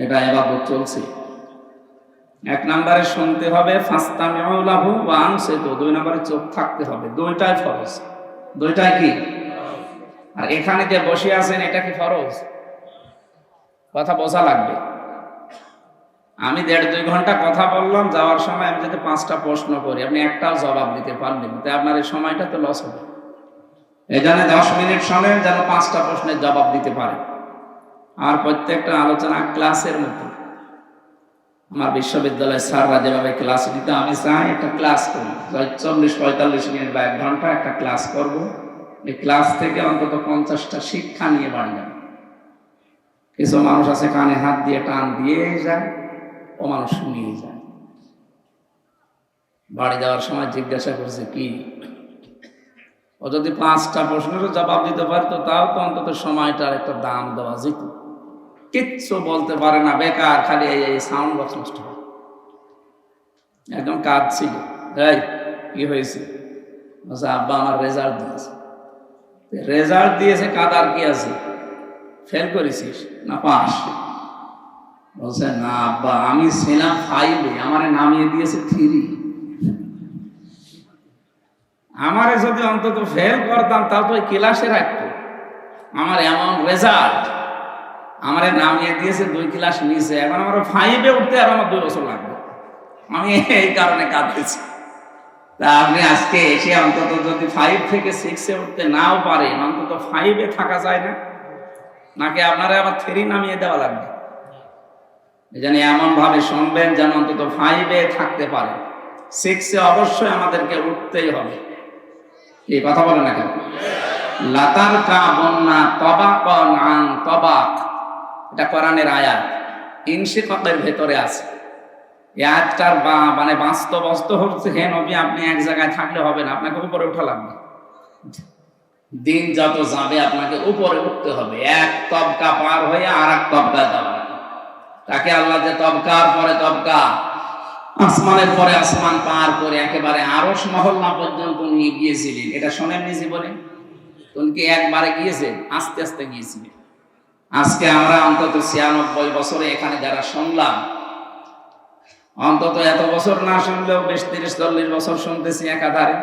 এটা ইবাদত চলছে। এক নম্বরে শুনতে হবে, ফাস্তামিউ লাহু ওয়া আনসিতু। দুই নম্বরে চুপ থাকতে হবে। দুইটাই ফরজ। দুইটাই কি? আর এখানে যে বসে আছেন এটা কি ফরজ? কথা বোঝা লাগবে। আমি 1.5-2 ঘন্টা কথা বললাম, যাওয়ার সময় আমি যদি 5টা প্রশ্ন করি, আপনি একটাও জবাব দিতে পারলেন, তাই আপনার এই সময়টা তো লস হবে। এই জন্য 10 মিনিট শোনেন, যেন 5টা প্রশ্নের জবাব দিতে পারে। আর প্রত্যেকটা আলোচনা ক্লাসের মতো। আমার বিশ্ববিদ্যালয়ের স্যাররা যেভাবে ক্লাস দিত, আমি চাই একটা ক্লাস করি, 40-45 মিনিট বা 1 ঘন্টা একটা ক্লাস করব। এই ক্লাস থেকে অন্তত 50টা শিক্ষা নিয়ে বাড়ি যাবে। কিছু মানুষ আছে কানে হাত দিয়ে টান দিয়ে যায়, ও মানুষ শুনিয়ে যায়। বাড়ি যাওয়ার সময় জিজ্ঞাসা করছে কি, ও যদি 5টা প্রশ্নেরও জবাব দিতে পারতো, তাও তো অন্তত সময়টার একটা দাম দেওয়া যেত। কিচ্ছু বলতে পারে না, বেকার, খালি এই সাউন্ড বক্স নষ্ট হয়। একদম কাজ ছিল, এই কি হয়েছে? বলছে আব্বা আমার রেজাল্ট দিয়েছে। রেজাল্ট দিয়েছে, কাদার কি আছে? ফেল করেছিস না পাস? বলছে না আব্বা, আমি ছিলাম 5-এ, আমারে নামিয়ে দিয়েছে 3। আমারে যদি অন্তত ফেল করতাম তাও তো ক্লাসে রাখতো। আমার এমন রেজাল্ট, আমারে নামিয়ে দিয়েছে 2 ক্লাস নিচে, এখন আমার 5-এ উঠতে আর আমার 2 বছর লাগবে। আমি এই কারণে কাঁদতেছি। তা আপনি আজকে এসে অন্তত যদি 5 থেকে 6-এ উঠতে নাও পারেন, অন্তত 5-এ থাকা যায় না? নাকি আপনারা আবার 3 নামিয়ে দেওয়া লাগবে? এই জন্য এমন ভাবে শুনবেন যেন অন্তত 5-এ থাকতে পারে। 6-এ অবশ্যই আমাদেরকে উঠতেই হবে। এই কথা বলে না কেন? লাতার কা বন্যা তবাকন আন তবাক, এটা কোরআনের আয়াত, ইনশিকাকের ভেতরে আছে। এই আয়াতটার মানে বাস্তব হচ্ছে, হে নবী আপনি এক জায়গায় থাকলে হবে না, আপনাকে উপরে ওঠা লাগবে। দিন যত যাবে আপনাকে উপরে উঠতে হবে, এক তবকা পার হয়ে আর এক তবকা যাবে। তাকে আল্লাহ যে তবকার পরে তবকা, আসমানের পরে আসমান পার করে একেবারে আরশ মহল্লা পর্যন্ত নিয়ে গিয়েছিলেন, এটা শোনেননি জীবনে? তুমি কি একবারে গিয়েছে? আস্তে আস্তে গিয়েছিলেন। আজকে আমরা অন্তত 96 বছরে এখানে যারা শুনলাম, অন্তত এত বছর না শুনলেও 20-30-40 বছর শুনতেছি একাধারে।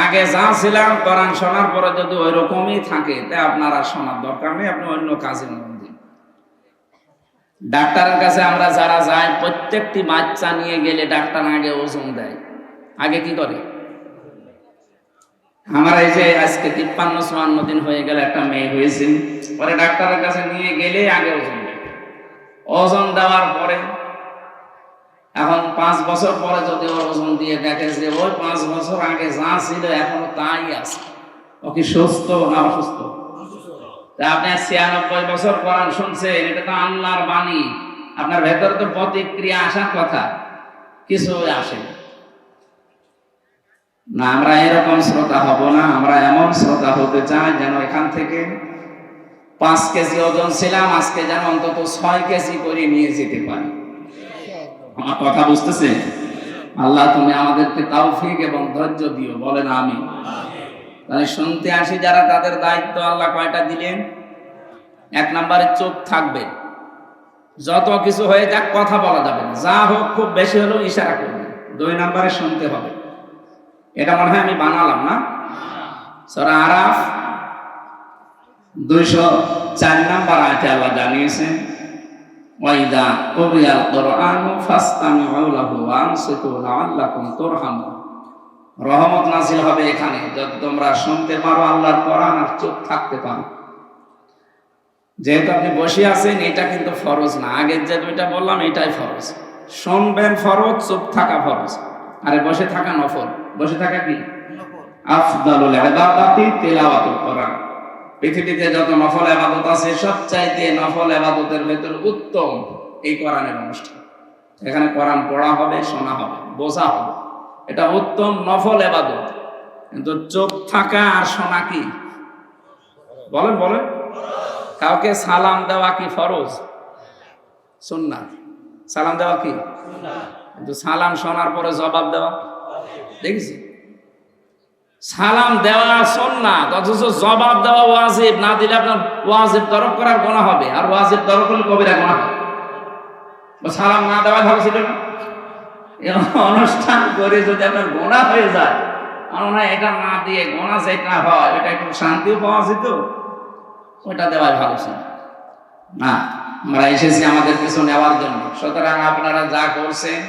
আগে যা ছিলাম, কোরআন শোনার পরে যদি ওই রকমই থাকে, তাই আপনারা শোনার দরকার নেই, আপনি অন্য কাজে মন দিন। ডাক্তারের কাছে আমরা যারা যাই, প্রত্যেকটি বাচ্চা নিয়ে গেলে ডাক্তার আগে ওজন দেয়। আগে কি করে? আমার এই যে আজকে 53-54 দিন হয়ে গেল, একটা মেয়ে হয়েছে, পরে ডাক্তারের কাছে নিয়ে গেলে আগে ওজন দেয়। ওজন দেওয়ার পরে এখন 5 বছর পরে যদি ওর ওজন দিয়ে দেখে যে ওই 5 বছর আগে যা ছিল এখনো তাই আছে, ও কি সুস্থ না অসুস্থ? তা আপনি 96 বছর কোরআন শুনছেন, এটা তো আল্লাহর বাণী, আপনার ভেতরে তো প্রতিক্রিয়া আসার কথা, কিছু আসে না। আমরা এরকম শ্রোতা হব না, আমরা এমন শ্রোতা হতে চাই যেন এখান থেকে 5 কেজি ওজন ছিলাম, আজকে যেন অন্তত 6 কেজি করে নিয়ে যেতে পারি। আমার কথা বুঝতেছে? আল্লাহ তুমি আমাদেরকে তৌফিক এবং ধৈর্য দিও, বলেন আমিন। তাহলে শুনতে আসি যারা, তাদের দায়িত্ব আল্লাহ কয়টা দিলেন? 1 নম্বরে চুপ থাকবে, যত কিছু হয়ে যাক কথা বলা যাবে না, যা হোক খুব বেশি হলেও ইশারা করবে। 2 নম্বরে শুনতে হবে। এটা মনে হয় আমি বানালাম না? সূরা আরাফ 204 নম্বর আয়াতে আল্লাহ জানিয়েছেন, ওয়াইদা কুরিয়াল কুরআনু ফাসতামিউ লাহু ওয়া আনসিতু লাআল্লাকুম তুরহামুন। রহমত নাযিল হবে এখানে যদি তোমরা শুনতে পারো আল্লাহর কোরআন আর চুপ থাকতে পারো। যেহেতু আপনি বসে আছেন, এটা কিন্তু ফরজ না। আগের যে 2টা বললাম এটাই ফরজ। শুনবেন ফরজ, চুপ থাকা ফরজ, আরে বসে থাকা নফল। বসে থাকা কি? আফদালুল ইবাদাতি তিলাওয়াতুল কোরআন। পৃথিবীতে যত নফল ইবাদত আছে, সবচাইতে নফল ইবাদতের ভেতর উত্তম এই কোরআনের অনুষ্ঠান। এখানে কোরআন পড়া হবে, শোনা হবে, বোঝা হবে, এটা উত্তম নফল ইবাদত। কিন্তু চুপ থাকা আর শোনা কি? বলেন বলেন। কাউকে সালাম দেওয়া কি ফরজ? সুন্নাত। সালাম দেওয়া কি? কিন্তু সালাম শোনার পরে জবাব দেওয়া, দেখেছি? সালাম দেওয়া সুন্নাত, অথচ জবাব দেওয়া ওয়াজিব। না দিলে আপনার ওয়াজিব তরক করার গুনাহ হবে, আর ওয়াজিব তরক করলে কবিরা গুনাহ হবে। সালাম না দেওয়া ভালো ছিল না? অনুষ্ঠান করে যদি আপনার গোনা হয়ে যায়, আমার মনে হয় এটা না দিয়ে গোনা যেটা হয় এটা একটু শান্তিও পাওয়া যেত, ওইটা দেওয়াই ভালো ছিল না। আমরা এসেছি আমাদের কিছু নেওয়ার জন্য, সুতরাং আপনারা যা করছেন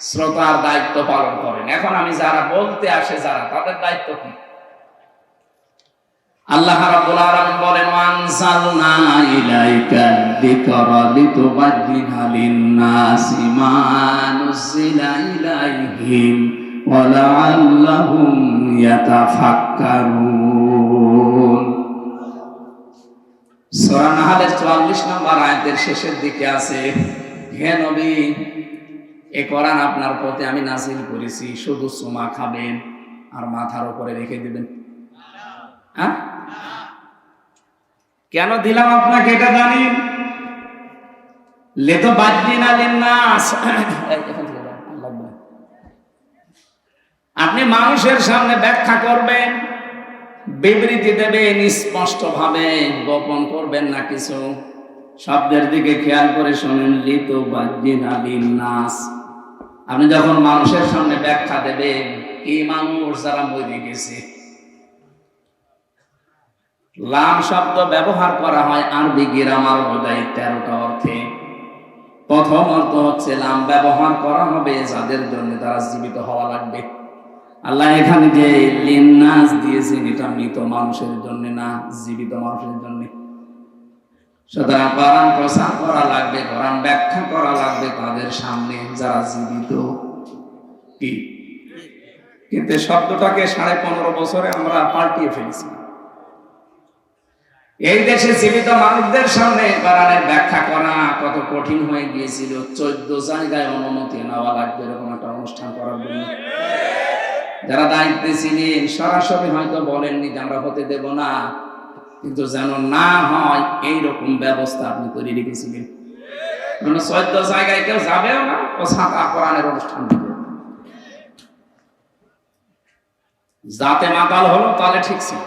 শ্রোতার দায়িত্ব পালন করেন। এখন আমি যারা বলতে আসে যারা, তাদের দায়িত্ব কি? আল্লাহ রাব্বুল আলামিন বলেন, ওয়ানসালনা ইলাইকা যিকরা লিতুবাজ্জিনা লিন-নাসি মা নুজিলা ইলাইহিম ওয়া লাআল্লাহুম ইয়াতাফাক্কারুন। সূরা নাহলের 44 নম্বর আয়াতের শেষের দিকে আছে, হে নবী, এই কোরআন আপনার প্রতি আমি নাযিল করেছি, শুধু চুমা খাবেন আর মাথার উপরে রেখে দিবেন। হ্যাঁ, কেন দিলাম আপনাকে এটা জানেন? লিতুবাজ্জিনা লিন-নাস, আপনি মানুষের সামনে ব্যাখ্যা করবেন, বিবৃতি দেবেন স্পষ্ট ভাবে, গোপন করবেন না কিছু। শব্দের দিকে খেয়াল করে শুনেন, লিতুবাজ্জিনা লিন-নাস। আপনি যখন মানুষের সামনে ব্যাখ্যা দেবেন, এই মানুষ যারা মরে গেছে, লাম শব্দ ব্যবহার করা হয় আরবি গ্রামার অনুযায়ী 13টা অর্থে। প্রথম অর্থ হচ্ছে লাম ব্যবহার করা হবে যাদের জন্য তারা জীবিত হওয়া লাগবে। আল্লাহ এখানে যে লিন্নাস দিয়েছেন, এটা মৃত মানুষের জন্য না, জীবিত মানুষের জন্য। সুতরাং কোরআন প্রচার করা লাগবে, কোরআন ব্যাখ্যা করা লাগবে তাদের সামনে যারা জীবিত। কি কিন্তু শব্দটাকে 15.5 বছরে আমরা পাল্টিয়ে ফেলেছি। এই দেশে জীবিত মানুষদের সামনে কোরআনের ব্যাখ্যা করা কত কঠিন হয়ে গিয়েছিল। 14 জায়গায় অনুমতি নেওয়া লাগবে এরকম একটা অনুষ্ঠান করার জন্য। যারা দায়িত্বে ছিলেন সরাসরি হয়তো বলেননি যে আমরা হতে দেব না, কিন্তু যেন না হয় এইরকম ব্যবস্থা আপনি করে রেখেছিলেন। 14 জায়গায় কেউ যাবেও না, ও ছাতা কোরআনের অনুষ্ঠান দিবে। যাতে মাতাল হলো তাহলে ঠিক ছিল,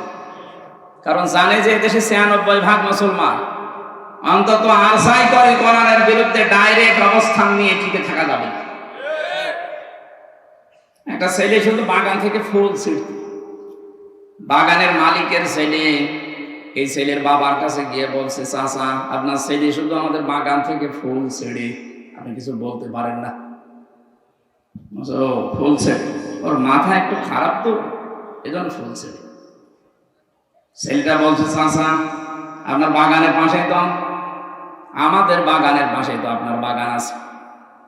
কারণ জানে যে এদেশে 96% মুসলমান। অন্তত আশাই করে কোরআনের বিরুদ্ধে ডাইরেক্ট অবস্থান নিয়ে টিকে থাকা যাবে না। একটা ছেলে শুধু বাগান থেকে ফুল ছিঁড়ত, বাগানের মালিকের ছেলে এই ছেলের বাবার কাছে গিয়ে বলছে, চাচা আপনার ছেলে শুধু আমাদের বাগান থেকে ফুল ছেড়ে, আপনি কিছু বলতে পারেন না? ফুল ছেড়ে, ওর মাথা একটু খারাপ তো, এজন্য ফুল ছেড়ে। ছেলেটা বলছে, চাচা আপনার বাগানের পাশে তো, আমাদের বাগানের পাশে তো আপনার বাগান আছে,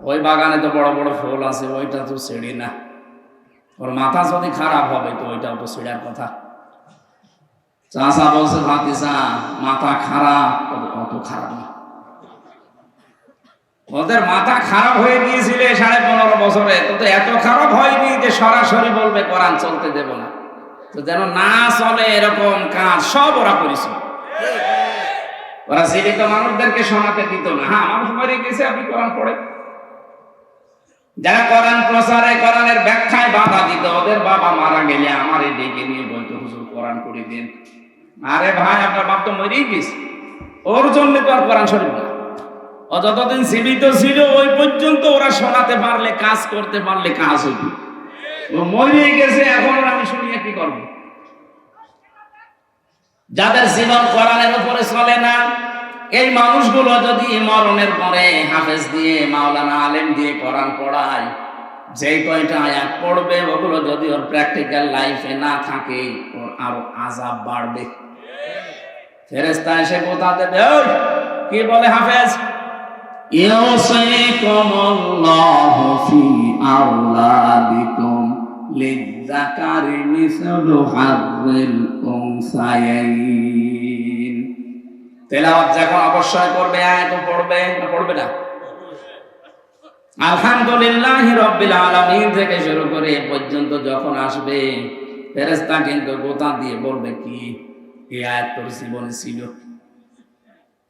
ওই বাগানে তো বড় বড় ফুল আছে, ওইটা তো ছেড়ে না। ওর মাথা যদি খারাপ হবে তো ওইটাও তো ছেড়ার কথা। চাচা বলছে, ভাতিজা মাথা খারাপ, অত খারাপ না। ওদের মাথা খারাপ হয়ে গিয়েছিল 15.5 বছরে, তো এত খারাপ হয়নি যে সরাসরি বলবে কোরআন চলতে দেব না। তো যেন না চলে এরকম কাজ সব ওরা করেছিল। ওরা জীবিত মানুষদেরকে শোনাতে দিত না। হ্যাঁ, মানুষ মরে গেছে, আপনি কোরআন পড়ে। যারা কোরআন প্রচারে কোরআনের ব্যাখ্যায় বাধা দিত, ওদের বাবা মারা গেলে আমারে ডেকে নিয়ে বলতো, হুজুর কোরআন পড়ে দেন। আরে ভাই, আপনার বাপ তো মরেই গেছে, ওর জন্য তো আর কোরআন শরীফ না। ও যতদিন জীবিত ছিল ওই পর্যন্ত ওরা শোনাতে পারলে, কাজ করতে পারলে কাজ হইত। ও মরে গেছে, এখন আমি শুনিয়ে কি করব? যাদের জীবন কোরআনের উপরে চলে না, এই মানুষগুলো যদি মরণের পরে হাফেজ দিয়ে, মাওলানা আলেম দিয়ে কোরআন পড়ায়, যেই কয়টা আয়াত পড়বে ওগুলো যদি ওর প্র্যাকটিক্যাল লাইফে না থাকে, ওর আরো আযাব বাড়বে। ফেরেশতা এসে কথা দেবে, ওই কি বলে হাফেজ, ইউসিকুমুল্লাহু ফি আওলাদিকুম লিয-যাকারি মিসলু হাযযিল উনসায়াইন। তেলাওয়াত যখন অবশ্যই করবে, আয়াত পড়বে না, পড়বে না? আলহামদুলিল্লাহি রাব্বিল আলামিন থেকে শুরু করে এ পর্যন্ত যখন আসবে, ফেরেশতা কিন্তু গোতা দিয়ে বলবে, কি এই আয়াত তোর জীবনে ছিল?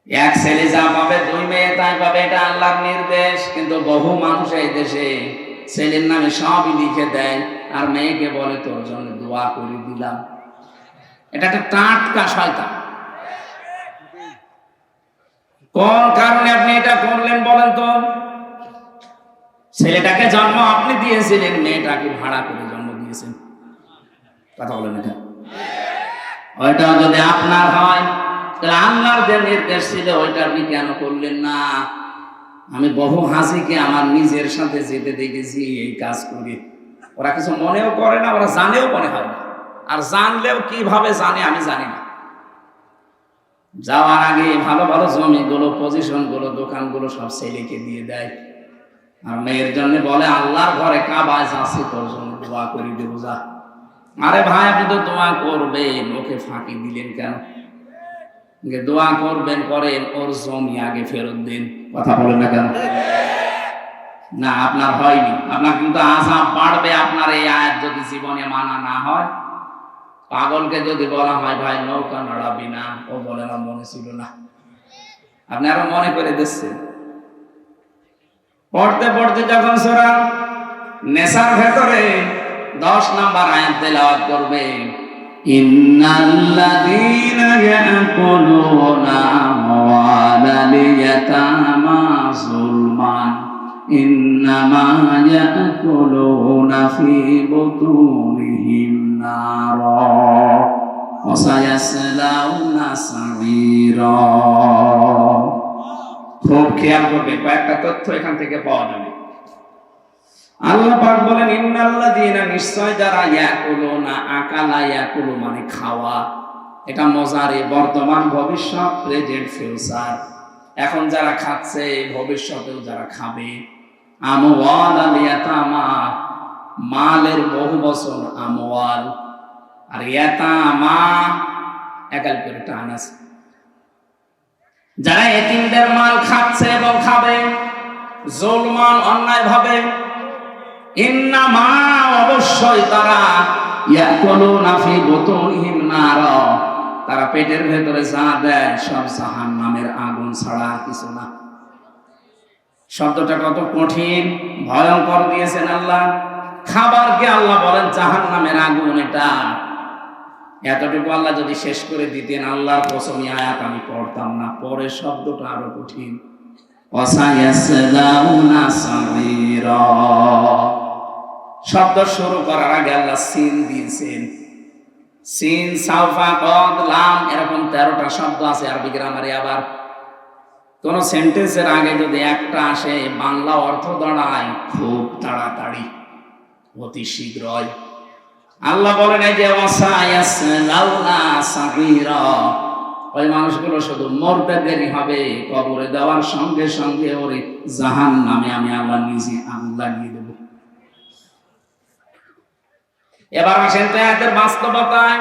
এক ছেলে যা পাবে, 2 মেয়ে তাই পাবে, এটা আল্লাহর নির্দেশ। কিন্তু বহু মানুষ এই দেশে ছেলের নামে সবই লিখে দেয়, আর মেয়েকে বলে তোর জন্য দোয়া করে দিলাম। এটা একটা টাটকা শয়তান। কোন কারণে আপনি এটা করলেন বলেন তো? ছেলেটাকে জন্ম আপনি দিয়েছিলেন, মেয়েটাকে ভাড়া করে জন্ম দিয়েছেন। কথা বলেন এটা। ওইটাও যদি আপনার হয় তাহলে আল্লাহর যে নির্দেশ ছিল ওইটা আপনি কেন করলেন না? আমি বহু হাসিকে আমার নিজের সাথে যেতে দেখেছি এই কাজ করে। ওরা কিছু মনেও করে না, ওরা জানেও মনে হয় না, আর জানলেও কিভাবে জানে আমি জানি না। যাওয়ার আগে ভালো ভালো জমিগুলো, পজিশনগুলো, দোকানগুলো সব ছেলেকে দিয়ে দেয়, আর মেয়ের জন্য বলে আল্লাহর ঘরে কাবায় যাচ্ছি তোর জন্য দোয়া করে দেবো যা। আরে ভাই, আপনি তো দোয়া করবেন, ওকে ফাঁকি দিলেন কেন? দোয়া করবেন করেন, ওর জমি আগে ফেরত দিন। কথা বলেন না কেন? না, আপনার হয়নি, আপনার কিন্তু আযাব বাড়বে আপনার এই আয়াত যদি জীবনে মানা না হয়। পাগলকে যদি বলা হয় ভাই নৌকা নড়াবি না, ও বলে আমার মনে ছিল না। আপনি আরো মনে করে দিচ্ছেন। পড়তে পড়তে যখন সূরা নেসার ভেতরে 10 নম্বর আয়াত তেলাওয়াত করবে, ইন্নাল্লাযীনা ইয়াকুলুনা আমওয়ালাল ইয়াতামা যুলমান ইন্নামা ইয়াকুলুনা ফী বুতুনিহিম নারা ওয়া সায়াসলাউনা সাঈরা। খুব খেয়াল করবে, কয়েকটা তথ্য এখান থেকে পাওয়া যাবে। আল্লাহ পাক বলেন ইন্নাল্লাযীনা, নিশ্চয় যারা, ইয়াকুলুনা, আকালা ইয়াকুলু মানে খাওয়া, এটা মজারে, বর্তমান, ভবিষ্যৎ, প্রেজেন্ট, ফিউচার। এখন যারা খাচ্ছে, ভবিষ্যতেও যারা খাবে। আমওয়ালাল ইয়াতামা, মালের বহু বচন আমওয়াল, আর ইয়াতামা একাল করে টান আছে। যারা এতিমদের মাল খাচ্ছে এবং খাবে, যুলমান অন্যায় ভাবে, ইন্নামা অবশ্যই তারা, ইয়াকুলুনা ফী বুতুনিহিম নারা, তারা পেটের ভেতরে যা দেয় সব জাহান্নামের আগুন ছাড়া আর কিছু না। শব্দটা কত কঠিন, ভয়ঙ্কর দিয়েছেন আল্লাহ। খাবারকে আল্লাহ বলেন জাহান্নামের আগুন। এটা এতটুকু আল্লাহ যদি শেষ করে দিতেন, আল্লাহর কসমি আয়াত আমি পড়তাম না। পরে শব্দটা আরো কঠিন, ওয়াসায়াসলাউনা সাঈরা। শব্দ শুরু করার আগে আল্লাহ সিন দিয়েছেন। সিন, সাউফা, কদ, লাম, এরকম 13টা শব্দ আছে আরবি গ্রামারে। আবার কোন সেন্টেন্সের আগে যদি একটা আসে, বাংলা অর্থ দাঁড়ায় খুব তাড়াতাড়ি, অতি শীঘ্রই। আল্লাহ বলেন এই যে ওয়াসায়াসলাউনা সাঈরা, ওই মানুষগুলো শুধু মরতে দেরি হবে, কবরে দেওয়ার সঙ্গে সঙ্গে ওরে জাহান্নামে আমি আল্লাহ নিজে আগুন লাগিয়ে দেব। এবার আসেন তো এদের বাস্তবতায়।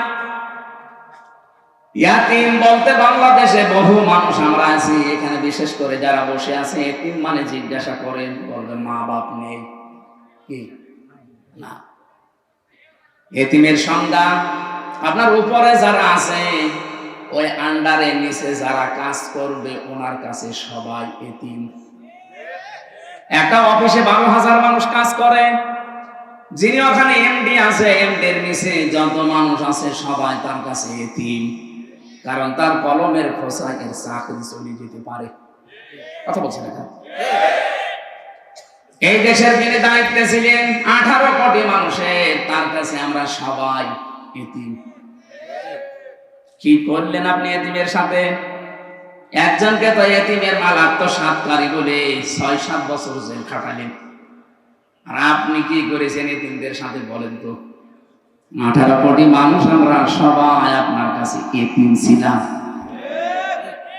ইয়াতিম বলতে বাংলাদেশে বহু মানুষ আমরা আছি, এখানে বিশেষ করে যারা বসে আছে, এতিম মানে জিজ্ঞাসা করেন, বলবেন মা বাপ নেই কি না। এতিমের সংজ্ঞা, আপনার উপরে যারা আছে, ওই আন্ডারে নিচে যারা কাজ করবে, ওনার কাছে সবাই এতিম। একটা অফিসে 12,000 মানুষ কাজ করে, যিনি ওখানে এমডি আছে, এমডির নিচে যত মানুষ আছে সবাই তার কাছে এতিম। কারণ তার কলমের খোসায় এর চাকরি চলে যেতে পারে। কথা বলছেন এখন? এই দেশের যিনি দায়িত্বে ছিলেন 18 কোটি মানুষের, তার কাছে আমরা সবাই এতিম। কি করলেন আপনি এতিমের সাথে? একজনকে তো এতিমের মাল আত্মসাৎকারী বলে 6-7 বছর জেল খাটালেন। আর আপনি কি করেছেন এতিমদের সাথে বলেন তো? 18 কোটি মানুষ আমরা সবাই আপনার কাছে এতিম ছিলাম।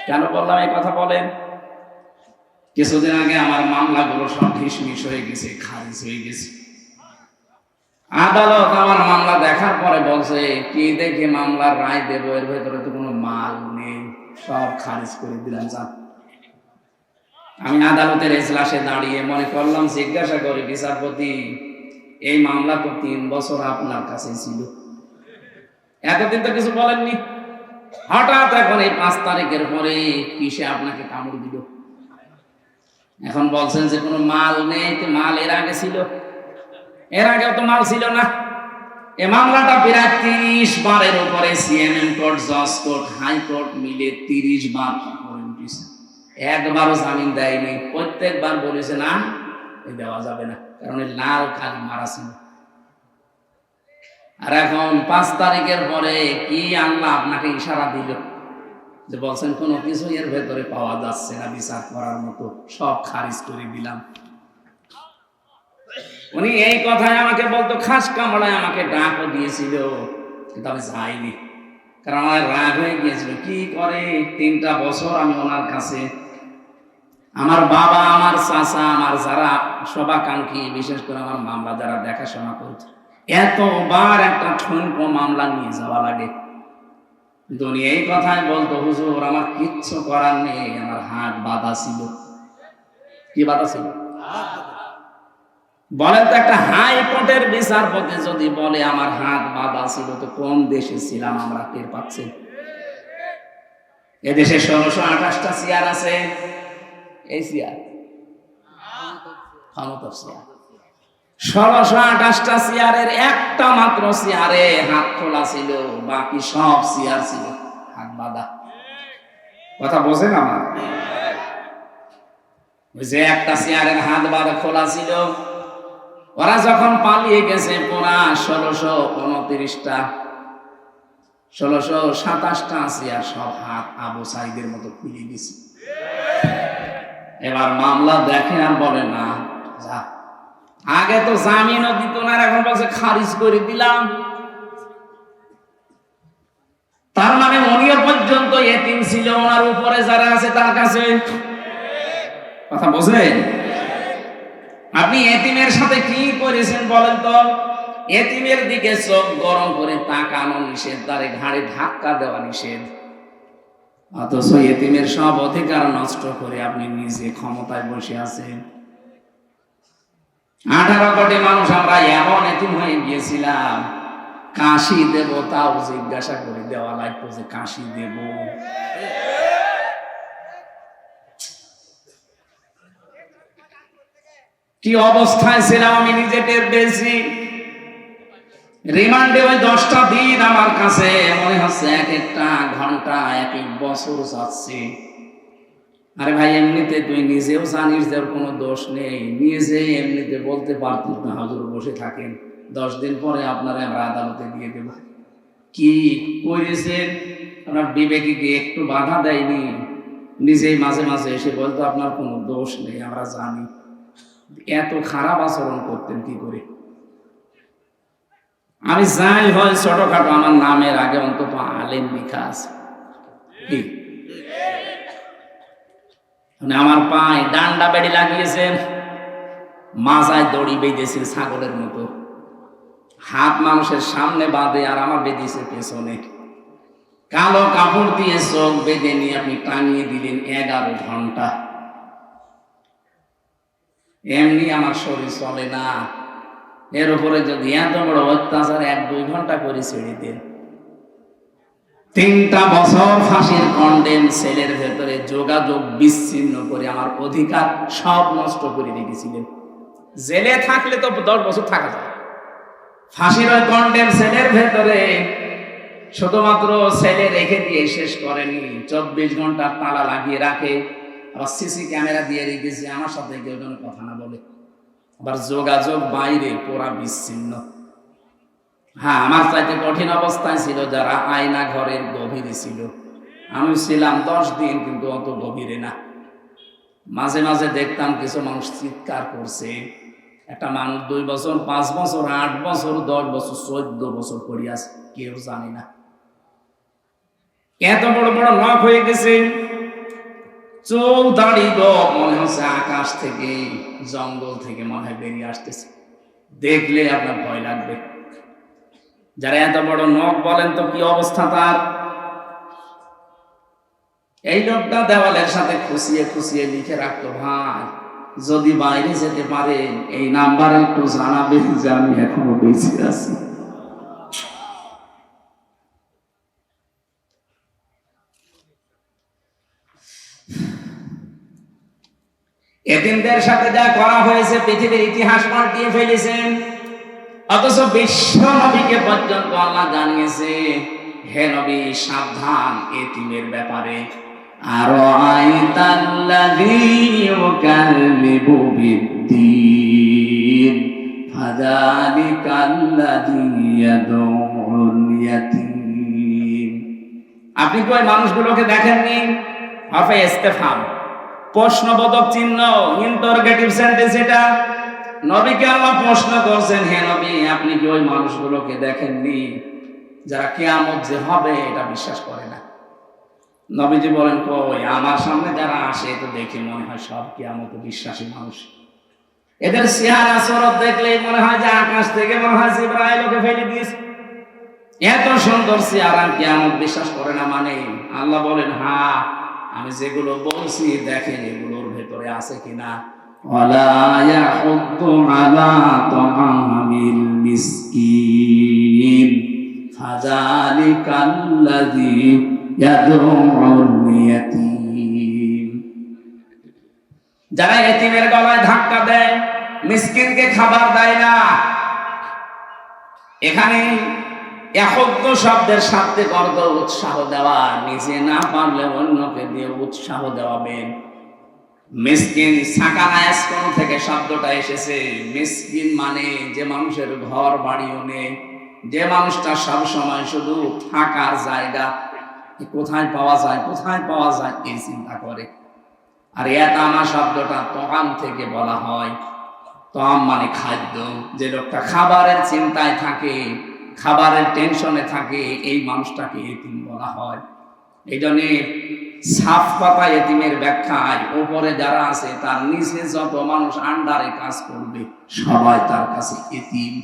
কেন বললাম এই কথা বলেন? কিছুদিন আগে আমার মামলাগুলো সব ঢিসমিস হয়ে গেছে, খারিজ হয়ে গেছে। আদালত আমার মামলা দেখার পরে বলছে, কি দেখে মামলার রায় দেবো, এর ভেতরে তো কোনো মাল নেই, সব খারিজ করে দিলাম। আমি আদালতের এজলাসে দাঁড়িয়ে মনে করলাম, জিজ্ঞাসা করে বিচারপতি, এই মামলা তো 3 বছর আপনার কাছে ছিল, এতদিন তো কিছু বলেননি, হঠাৎ এখন এই 5 তারিখের পরে কিসে আপনাকে কামড় দিল? এখন বলছেন যে কোনো মাল নেই। মাল এর আগে ছিল, এর আগেও তো মাল ছিল না। এই মামলাটা প্রায় 30 বারের উপরে সিএমএম কোর্ট, জজ কোর্ট, হাইকোর্ট মিলে 30 বার করে উঠেছে। একবারও জামিন দেয়নি। প্রত্যেকবার বলেছে না এই দেওয়া যাবে না, কারণ এই লাল কালি মারা ছিল। আর এখন 5 তারিখের পরে কি আল্লাহ আপনাকে ইশারা দিল যে বলছেন কোনো কিছু এর ভেতরে পাওয়া যাচ্ছে না বিচার করার মতো, সব খারিজ করে দিলাম। উনি এই কথায় আমাকে বলতো, খাস কামড়ায় আমাকে ডাকও দিয়েছিল, কিন্তু আমি যাইনি, কারণ আমার রাগ হয়ে গিয়েছিল। কি করে 3টা বছর আমি ওনার কাছে, আমার বাবা, আমার চাচা, আমার যারা সবাকাঙ্ক্ষী, বিশেষ করে আমার মামলা যারা দেখাশোনা করছে, এতবার একটা ঠনকো মামলা নিয়ে যাওয়া লাগে। কিন্তু উনি এই কথাই বলতো, হুজুর আমার কিচ্ছু করার নেই, আমার হাত বাঁধা ছিল। কি বাঁধা ছিল বলেন তো? একটা হাইকোর্টের বিচারপতি যদি বলে আমার হাত বাঁধা ছিল, তো কোন দেশে ছিলাম আমরা টের পাচ্ছি? এদেশে 1628টা চেয়ার আছে। এই চেয়ার ক্ষমতার চেয়ার, 1628টা চেয়ারের একটা মাত্র চেয়ারে হাত খোলা ছিল, বাকি সব চেয়ার ছিল হাত বাঁধা। কথা বোঝেন আমার? ওই যে একটা চেয়ারের হাত বাঁধা খোলা ছিল, ওরা যখন পালিয়ে গেছে পুরা 1629টা 1627টা চেয়ার সব হাত আবু সাইদের মতো খুলে গেছে। এবার মামলা দেখে আর বলে না যা, আগে তো জামিনও দিত না, এখন বলছে খারিজ করে দিলাম। তার মানে উনিও পর্যন্ত এতিম ছিল, ওনার উপরে যারা আছে তার কাছে। কথা বোঝেন? আপনি এতিমের সাথে কি করেছেন বলেন তো? এতিমের দিকে চোখ গরম করে তাকানো নিষেধ, তারে ঘাড়ে ধাক্কা দেওয়া নিষেধ, অথচ এতিমের সব অধিকার নষ্ট করে আপনি নিজে ক্ষমতায় বসে আছেন। 18 কোটি মানুষ আমরা এমন এতিম হয়ে গিয়েছিলাম, কাশি দেব তাও জিজ্ঞাসা করে দেওয়া লাগতো যে কাশি দেব। কি অবস্থায় ছিলাম আমি নিজে টের পেয়েছি। রিমান্ডে ওই 10টা দিন আমার কাছে মনে হচ্ছে এক একটা ঘন্টা, এক এক বছর যাচ্ছে। আরে ভাই, এমনিতে তুই নিজেও জানিস যে কোনো দোষ নেই, নিজে এমনিতে বলতে পারতিস না হুজুর বসে থাকেন, 10 দিন পরে আপনারা আমরা আদালতে দিয়ে দেব। কি করেছেন? আপনার বিবেকে কি একটু বাধা দেয়নি? নিজেই মাঝে মাঝে এসে বলতো আপনার কোনো দোষ নেই, আমরা জানি। এত খারাপ আচরণ করতেন কি করে? আমি যাই হয় ছোটখাটো, আমার নামের আগে অন্তত আলেম লেখা আছে। কি আমার পায়ে ডান্ডা বেড়ি লাগিয়েছেন, মাজায় দড়ি বেঁধেছেন ছাগলের মতো, হাত মানুষের সামনে বাঁধে আর আমার বেঁধেছে পেছনে, কালো কাপড় দিয়ে চোখ বেঁধে নিয়ে আপনি টাঙিয়ে দিলেন 11 ঘন্টা। এমনি আমার শরীর চলে না, এর উপরে যদি এত বড় অত্যাচার 1-2 ঘন্টা করে ছেড়ে দেন। 3টা বছর ফাঁসির কন্ডেম সেলের ভেতরে যোগাযোগ বিচ্ছিন্ন করে আমার অধিকার সব নষ্ট করে রেখেছিলেন। জেলে থাকলে তো 10 বছর থাকা যায়, ফাঁসির ওই কন্ডেম সেলের ভেতরে শুধুমাত্র সেলে রেখে দিয়ে শেষ করেনি, 24 ঘন্টা তালা লাগিয়ে রাখে, আবার সিসি ক্যামেরা দিয়ে রেখেছে, আমার সাথে কেউ যেন কথা না বলে, আবার যোগাযোগ বাইরে পুরা বিচ্ছিন্ন। হ্যাঁ, আমার চাইতে কঠিন অবস্থায় ছিল যারা আয়না ঘরের গভীরে ছিল। আমি ছিলাম 10 দিন, কিন্তু অত গভীরে না। মাঝে মাঝে দেখতাম কিছু মানুষ চিৎকার করছে, একটা মানুষ 2 বছর, 5 বছর, 8 বছর, 10 বছর, 14 বছর পড়ে আছে, কেউ জানি না। এত বড় বড় নখ হয়ে গেছে, চোখ দাড়ি ডক, মনে হচ্ছে আকাশ থেকে, জঙ্গল থেকে মনে হয় বেরিয়ে আসতেছে। দেখলে আপনার ভয় লাগবে। যারা এত বড় নখ বলেন তো কি অবস্থা তার? এই লোকটা দেওয়ালের সাথে খুশিয়ে খুশিয়ে লিখে রাখতো, ভাই যদি বাইরে যেতে পারেন এই নাম্বারে একটু জানাবেন যে আমি এখনো বেঁচে আছি। এতিমদের সাথে যা করা হয়েছে পৃথিবীর ইতিহাস পাল্টিয়ে ফেলেছেন, অথচ বিশ্ব নবীকে পর্যন্ত আল্লাহ জানিয়েছে, হে নবী সাবধান এতিমের ব্যাপারে। আরাআইতাল্লাযী ইউকাযযিবু বিদ্দীন ফাযালিকাল্লাযী ইয়াদউল ইয়াতীম। আপনি কি ওই মানুষগুলোকে দেখেননি? হাফে ইস্তেফহাম, প্রশ্নবোধক চিহ্ন, ইন্টারোগেটিভ সেন্টেন্স। এটা নবীকে আল্লাহ প্রশ্ন করছেন, হে নবী আপনি কি ওই মানুষগুলোকে দেখেননি যারা কিয়ামত যে হবে এটা বিশ্বাস করে না? নবীজি বলেন, কই আমার সামনে যারা আসে তো দেখে মনে হয় সব কিয়ামত বিশ্বাসী মানুষ। এদের চেহারা সুরত দেখলেই মনে হয় যে আকাশ থেকে মনে হয় জিবরাইল ওকে ফেলে দিয়েছে। এত সুন্দর চেহারা, কিয়ামত বিশ্বাস করে না মানে? আল্লাহ বলেন, হ্যাঁ আমি যেগুলো বলছি দেখেন এগুলোর ভেতরে আছে কিনা। ওয়ালা ইয়াহুদ্দু আলা তাআমিল মিসকিন ফাযালিকাল্লাযী ইয়াদউল ইয়াতীম। যারা এতিমের গলায় ধাক্কা দেয়, মিসকিনকে খাবার দেয় না। এখানে ইয়াহুদ্দু শব্দের সাথে অর্থ উৎসাহ দেওয়া, নিজে না পারলে অন্যকে দিয়ে উৎসাহ দেওয়াবেন। মিসকিন সাকানা এসকন থেকে শব্দটা এসেছে। মিসকিন মানে যে মানুষের ঘর বাড়িও নেই, যে মানুষটা সব সময় শুধু থাকার জায়গা কোথায় পাওয়া যায় কোথায় পাওয়া যায় এই চিন্তা করে। আর ইয়াতামা শব্দটা তোয়াম থেকে বলা হয়। তোয়াম মানে খাদ্য। যে লোকটা খাবারের চিন্তায় থাকে, খাবারের টেনশনে থাকে, এই মানুষটাকে এতিম বলা হয়। এই জন্য সাফ কথা এতিমের ব্যাখ্যায় উপরে যারা আছে তার নিচে যত মানুষ আন্ডারে কাজ করবে সবাই তার কাছে এতিম।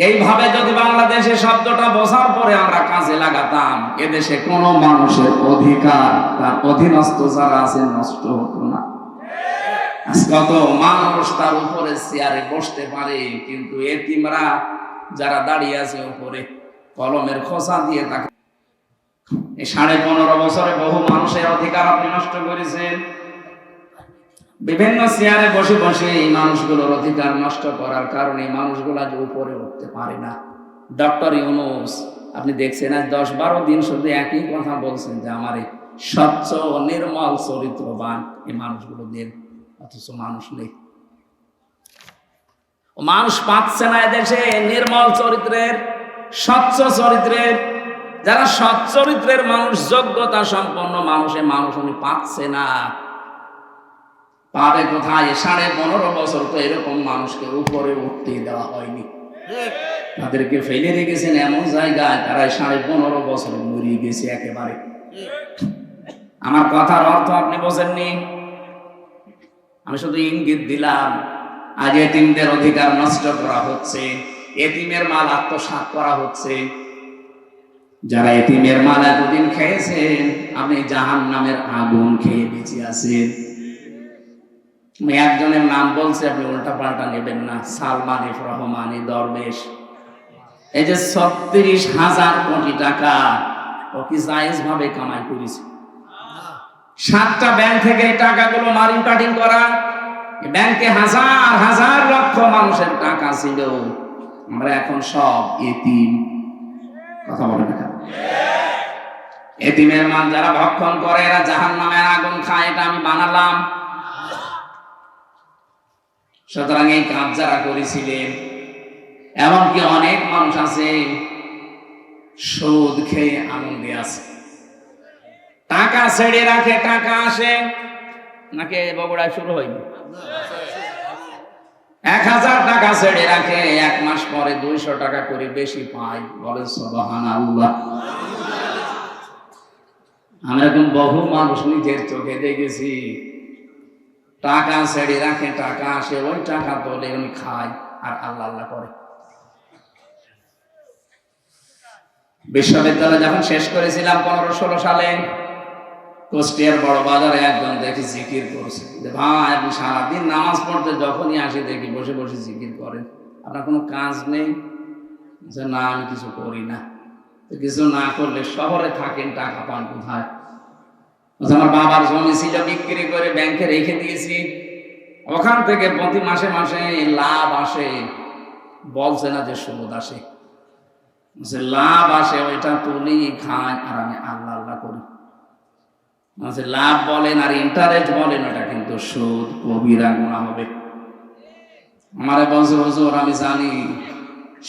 এইভাবে যদি বাংলাদেশে শব্দটা বোঝার পরে আমরা কাজে লাগাতাম, এদেশে কোনো মানুষের অধিকার তার অধীনস্থ যারা আছে নষ্ট হতো না। কত মানুষ তার উপরে চেয়ারে বসতে পারে, কিন্তু এতিমরা যারা দাঁড়িয়ে আছে উপরে কলমের খোসা দিয়ে তাকে 15.5 বছরে বহু মানুষের অধিকার আপনি নষ্ট করেছেন। বিভিন্ন চেয়ারে বসে বসে এই মানুষগুলোর অধিকার নষ্ট করার কারণে মানুষগুলা যে উপরে উঠতে পারে না। ডক্টর ইউনূস আপনি দেখছেন আজ 10-12 দিন শুধু একই কথা বলছেন যে আমার এই স্বচ্ছ নির্মল চরিত্রবান এই মানুষগুলো দেন, অথচ মানুষ নেই। মানুষ পাচ্ছে না এদেশে নির্মল চরিত্রের, স্বচ্ছ চরিত্রের। যারা সৎ চরিত্রের মানুষ, যোগ্যতা সম্পন্ন মানুষ উনি পাচ্ছে না। পাবে কোথায়? 15.5 বছর তো এরকম মানুষকে উপরে উঠতে দেওয়া হয়নি। তাদেরকে ফেলে রেখেছেন এমন জায়গায় তারা 15.5 বছর মরিয়ে গেছে একেবারে। আমার কথার অর্থ আপনি বোঝেননি। আমি শুধু ইঙ্গিত দিলাম। আজ এতিমদের অধিকার নষ্ট করা হচ্ছে, এতিমের মাল আত্মসাৎ করা হচ্ছে। যারা এতিমের মাল এতদিন খেয়েছেন, আপনি জাহান্নামের আগুন খেয়ে বেঁচে আছেন। আমি একজনের নাম বলছি, আপনি উল্টা পাল্টা নেবেন না। সালমান এফ রহমানি দরবেশ, এই যে 36,000 কোটি টাকা ও কি জায়েজ ভাবে কামাই করেছে। 7টা ব্যাংক থেকে এই টাকাগুলো মারিং কাটিং করা। ব্যাংকে হাজার হাজার লক্ষ মানুষের টাকা ছিল। আমরা এখন সব এতিম। কথা বলে না? এতিমের মাল যারা ভক্ষণ করে এরা জাহান্নামের আগুন খায়, এটা আমি বানালাম। সুতরাং এই কাজ যারা করেছিলেন, এমনকি অনেক মানুষ আছে সুদ খেয়ে আনন্দে আছে, টাকা ছেড়ে রাখে, টাকা আসে নাকি বগুড়ায় শুরু হয়নি, 1000 টাকা ছেড়ে রাখে, 1 মাস পরে 200 টাকা করে বেশি পায়। বলে সুবহানাল্লাহ। আমরা এখন বহু মানুষ নিজের চোখে দেখেছি, টাকা ছেড়ে রাখে, টাকা আসে, ওই টাকা তোলে উনি খায় আর আল্লাহ আল্লাহ করে। বিশ্ববিদ্যালয় যখন শেষ করেছিলাম 15-16 সালে, কুষ্টিয়ার বড় বাজারে একজন দেখি জিকির করছে। ভাই আপনি সারাদিন নামাজ পড়তে যখনই আসি দেখি বসে বসে জিকির করেন, আপনার কোনো কাজ নেই? না আমি কিছু করি না। কিছু না করলে শহরে থাকেন, টাকা পান কোথায়? আমার বাবার জমি ছিল, বিক্রি করে ব্যাংকে রেখে দিয়েছি, ওখান থেকে প্রতি মাসে মাসে লাভ আসে। বলছে না যে সুদ আসে, লাভ আসে, ওইটা তুলি খাই আর আমি আল্লাহ আল্লাহ করি। আচ্ছা, লাভ বলেন আর ইন্টারেস্ট বলেন, এটা কিন্তু সুদ, কবিরা গুনাহ হবে। আমারে বলছে হুজুর আমি জানি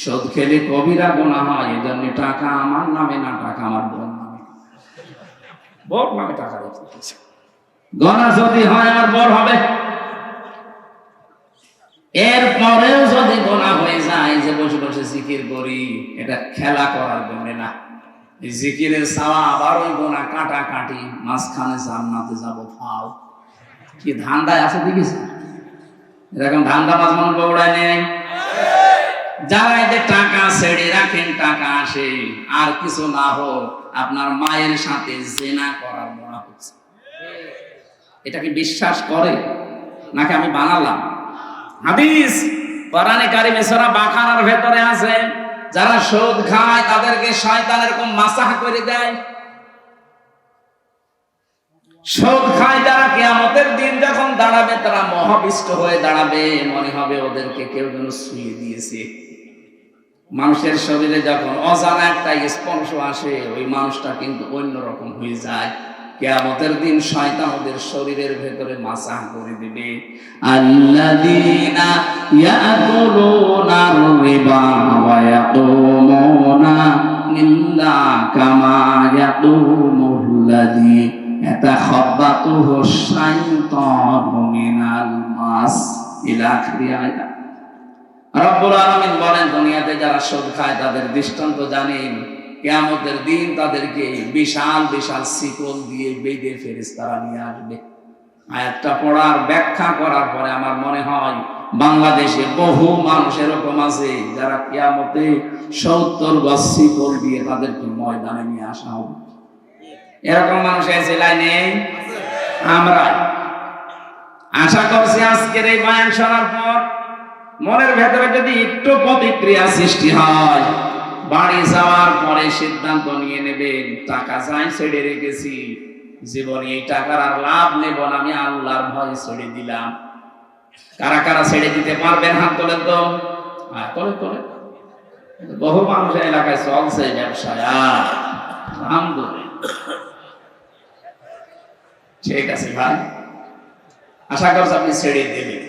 সুদ খেলে কবিরা গুনাহ হয়, এই জন্য টাকা আমার নামে না, টাকা আমার বোন নামে, বোন নামে টাকা রেখে দিয়েছে। গোনা যদি হয় আমার বড় হবে, এরপরেও যদি গোনা হয়ে যায়, যে বসে বসে জিকির করি, এটা খেলা করার জন্য না। এই জিকিরের সাওয়াব আবার ওই গোনা কাটা কাটি, মাঝখানে জান্নাতে যাব ফাও, কি ধান্দায় আছে দেখিস? এরকম ধান্দা মাঝ মানুষ বউড়ায় নেই। যারা এই যে টাকা ছেড়ে রাখেন, টাকা আসে, আর কিছু না হোক আপনার মায়ের সাথে জেনা করার মনে হচ্ছে, এটা কি বিশ্বাস করে নাকি আমি বানালাম? হাদিস কোরআনে কারিমে সূরা বাকারার ভেতরে আছে, যারা সুদ খায় তাদেরকে শয়তান এরকম মাসাহ করে দেয়। সুদ খায় যারা, কিয়ামতের দিন যখন দাঁড়াবে তারা মহাবিষ্ট হয়ে দাঁড়াবে, মনে হবে ওদেরকে কেউ যেন শুয়ে দিয়েছে। মানুষের শরীরে যখন অজানা একটা স্পর্শ আসে, ওই মানুষটা কিন্তু অন্যরকম হয়ে যায়। কিয়ামতের দিন শয়তান ওদের শরীরের ভেতরে মাসাহ করে দিবে। আল্লাযীনা ইয়াকুলুনার রিবা ওয়া ইয়াকুমুনা ইল্লা কামা ইয়াকুমুল্লাযী ইয়াতাখাব্বাতুহু শাইতানু মিনাল মাস, ইলা আখিরি আয়াত। রব্বুল আলামিন বলেন, দুনিয়াতে যারা সুদ খায় তাদের দৃষ্টান্ত জানেন, কিয়ামতের দিন তাদেরকে বিশাল বিশাল শিকল দিয়ে বেঁধে ফেরেশতারা নিয়ে আসবে। আয়াতটা পড়ার ব্যাখ্যা করার পরে আমার মনে হয় বাংলাদেশে বহু মানুষ এরকম আছে যারা কিয়ামতে 70 গজ শিকল দিয়ে তাদেরকে ময়দানে নিয়ে আসা হবে। এরকম মানুষ আছে লাইনে? আমরা আশা করছি আজকের এই বয়ান শোনার পর মনের ভেতরে যদি একটু প্রতিক্রিয়া সৃষ্টি হয়, বাড়ি যাওয়ার পরে সিদ্ধান্ত নিয়ে নেবেন, টাকা যাই ছেড়ে রেখেছি, জীবনে এই টাকার আর লাভ নেব না, আমি আল্লাহর ভয়ে ছেড়ে দিলাম। কারা কারা ছেড়ে দিতে পারবেন হাত তোলেন তো? তোলে তোলে। বহু মানুষের এলাকায় চলছে ব্যবসায়, ঠিক আছে ভাই, আশা করছি আপনি ছেড়ে দেবেন।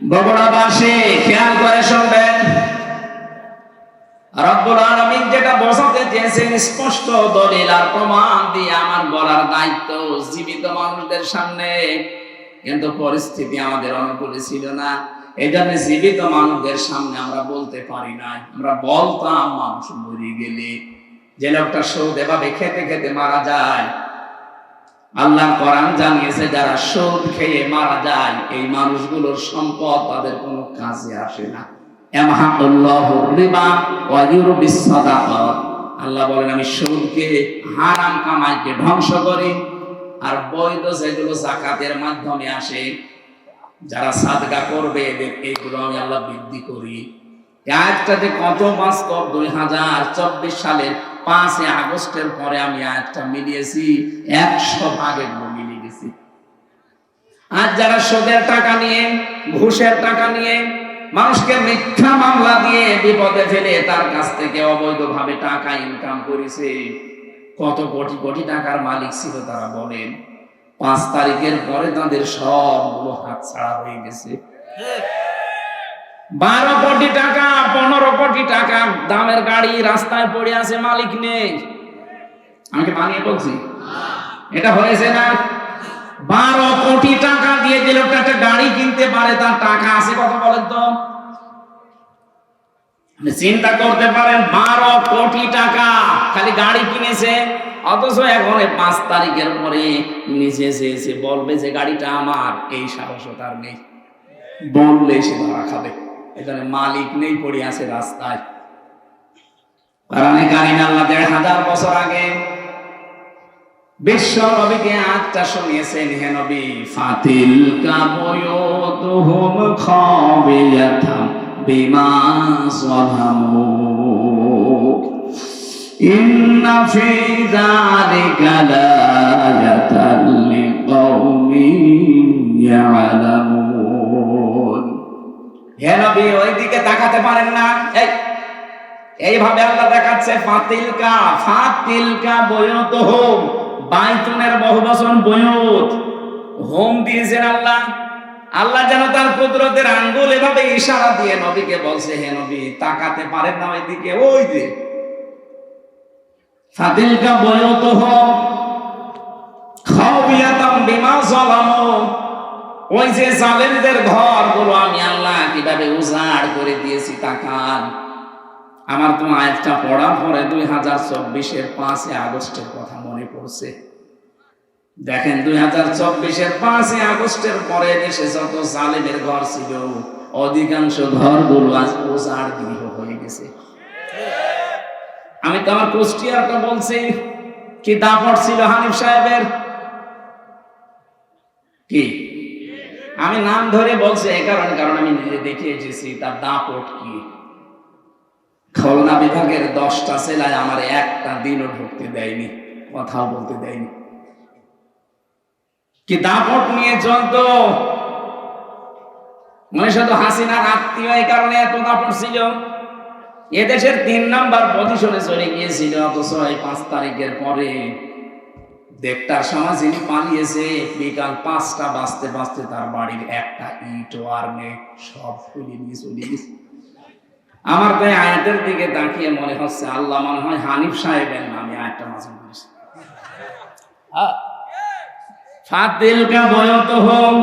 বগুড়াবাসী খেয়াল করে শুনবেন, রব্বুল আলামিন যেটা বোঝাতে চেয়েছেন স্পষ্ট দলিল আর প্রমাণ দিয়ে আমার বলার দায়িত্ব জীবিত মানুষদের সামনে, কিন্তু পরিস্থিতি আমাদের অনুকূলে ছিল না, এই জন্য জীবিত মানুষদের সামনে আমরা বলতে পারি না। আমরা বলতাম মানুষ মরে গেলে, যে লোকটা সুদ এভাবে খেতে খেতে মারা যায়, আল্লাহ কোরআন জানিয়েছে যারা সুদ খেয়ে মারা যায় এই মানুষগুলোর সম্পদ তাদের কোনো কাজে আসে না। ইয়ামহাকুল্লাহুর রিবা ওয়া ইউরবিস সাদাকাত, আল্লাহ বলেন আমি সুদকে, হারাম কামাইকে ধ্বংস করি, আর বৈধ যেগুলো যাকাতের মাধ্যমে আসে, যারা সাদকা করবে এদের এইগুলো আমি আল্লাহ বৃদ্ধি করি। আয়াতটাতে কত বাস্তব, 2024 সালের 5 আগস্টের পরে আমি আয়াতটা মিলিয়েছি, 100 ভাগ এগুলো মিলিয়ে গেছি। আজ যারা সুদের টাকা নিয়ে, ঘুষের টাকা নিয়ে, মানুষকে মিথ্যা মামলা দিয়ে বিপদে ফেলে তার কাছ থেকে অবৈধভাবে টাকা ইনকাম করেছে, কত কোটি কোটি টাকার মালিক ছিল তারা বলেন, 5 তারিখের পরে তাদের সবগুলো হাতছাড়া হয়ে গেছে। 12 কোটি টাকা, 15 কোটি টাকা দামের গাড়ি রাস্তায় পড়ে আছে, মালিক নেই। আমাকে বানিয়ে বলছি, এটা হয়েছে না? 12 কোটি টাকা দিয়ে যে লোকটা একটা গাড়ি কিনতে পারে, তার টাকা আছে কত বলেন তো? চিন্তা করতে পারেন, 12 কোটি টাকা খালি গাড়ি কিনেছে, অথচ এখন 5 তারিখের পরে নিজে এসে বলবে যে গাড়িটা আমার, এই সাহস তার নেই। বললে সে ধরা খাবে, এখানে মালিক নেই, পড়ে আছে রাস্তায়। কোরআনে কারিমে আল্লাহ 1500 বছর আগে বিশ্ব নবীকে আয়াতটা শুনিয়েছেন, হে নবী, ফাতিলকা বুয়ুতুহুম খাবিয়াতাম বিমা যালামু ইন্না ফি যালিকা লায়াতাল লিকাওমিন ইয়ালামুন। হে নবী, ওইদিকে তাকাতে পারেন না? এই এইভাবে আল্লাহ দেখাচ্ছে ফাতিলকা বুয়ুতুহুম, বাইতুনের বহুবচন বুয়ুত, হোম দিয়েছেন আল্লাহ। আল্লাহ যেন তার কুদরতের আঙ্গুল এভাবে ইশারা দিয়ে নবীকে বলছে, হে নবী তাকাতে পারেন না ওইদিকে, ওই যে ফাতিলকা বুয়ুতুহুম খাওয়াতাম বিমা যালামু, ওই যে জালেমদের ঘরগুলো আমি আল্লাহ কিভাবে উজাড় করে দিয়েছি তাকান। আমার তো আয়াতটা পড়ার পরে 2024-এর 5 আগস্টের কথা মনে পড়ছে। দেখেন 2024-এর 5 আগস্টের পরে দেশে যত জালেমের ঘর ছিল অধিকাংশ ঘরগুলো আজ উজাড় গৃহ হয়ে গেছে। আমি তো আমার কুষ্টিয়ারটা বলছি, কি দাপট ছিল হানিফ সাহেবের, কি আমি নাম ধরে বলছি এই কারণে, কারণ আমি নিজে দেখে এসেছি তার দাপট কি। খুলনা বিভাগের 10টা জেলায় আমার একটা দিনও ঢুকতে দেয়নি, কথাও বলতে দেয়নি। কি দাপট নিয়ে চলতো, মনে শুধু হাসিনার আত্মীয়, এই কারণে এত দাপট ছিল। এদেশের 3 নাম্বার পজিশনে চলে গিয়েছিল, অথচ 5 তারিখের পরে 1:30টার সময় যিনি পালিয়েছে, বিকাল 5টা বাজতে বাজতে তার বাড়ির একটা ইটও আর নেই, সব খুলে নিয়ে চলে গেছে। আমার তো আয়াতের দিকে তাকিয়ে মনে হচ্ছে আল্লাহ মনে হয় হানিফ সাহেবের নামে আয়াতটা নাযিল করেছে। ফাতিলকা বুয়ুতুহুম,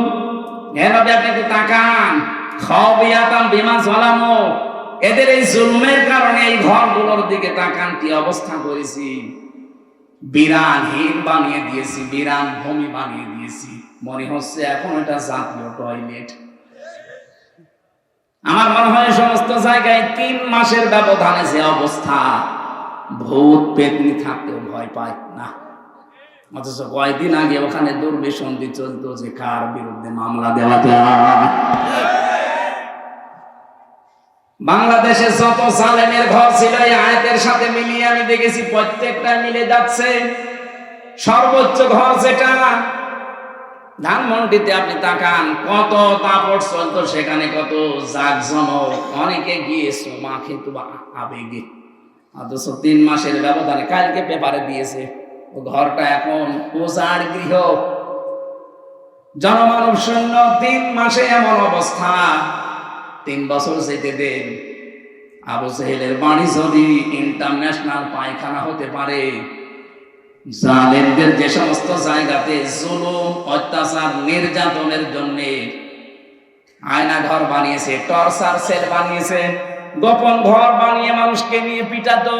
হে নবী আপনি একটু তাকান, খাওয়াতাম বিমা যালামু, এদের এই জুলমের কারণে এই ঘরগুলোর দিকে তাকান, কি অবস্থা করেছি। বিরানহীন বানিয়ে দিয়েছি, বিরান ভূমি বানিয়ে দিয়েছি, মনে হচ্ছে এখন এটা জাতীয় টয়লেট। আমার মনে হয় সমস্ত জায়গায় 3 মাসের ব্যবধানে যে অবস্থা, ভূত পেতনি থাকতেও ভয় পায় না। অথচ কয়েকদিন আগে ওখানে দুর্বিসন্ধি চলতো যে কার বিরুদ্ধে মামলা দেওয়া যায়। বাংলাদেশে যত জালেমের ঘর ছিল এই আয়াতের সাথে মিলিয়ে আমি দেখেছি প্রত্যেকটা মিলে যাচ্ছে। সর্বোচ্চ ঘর যেটা ধানমন্ডিতে আপনি তাকান, কত দাপট চলতো সেখানে, কত জাঁকজমক, অনেকে গিয়েছে মা কিন্তু আবেগে। অথচ 3 মাসের ব্যবধানে কালকে পেপারে দিয়েছে ও ঘরটা এখন উজাড় গৃহ, জনমানব শূন্য। 3 মাসে এমন অবস্থা, 3 বছর যেতে দেন, আবু জেহেলের বাড়ি যদি ইন্টারন্যাশনাল পায়খানা হতে পারে, জালেমদের যে সমস্ত জায়গাতে জুলুম, অত্যাচার, নির্যাতনের জন্য আয়না ঘর বানিয়েছে, টর্চার সেল বানিয়েছে, গোপন ঘর বানিয়ে মানুষকে নিয়ে পিটাতো,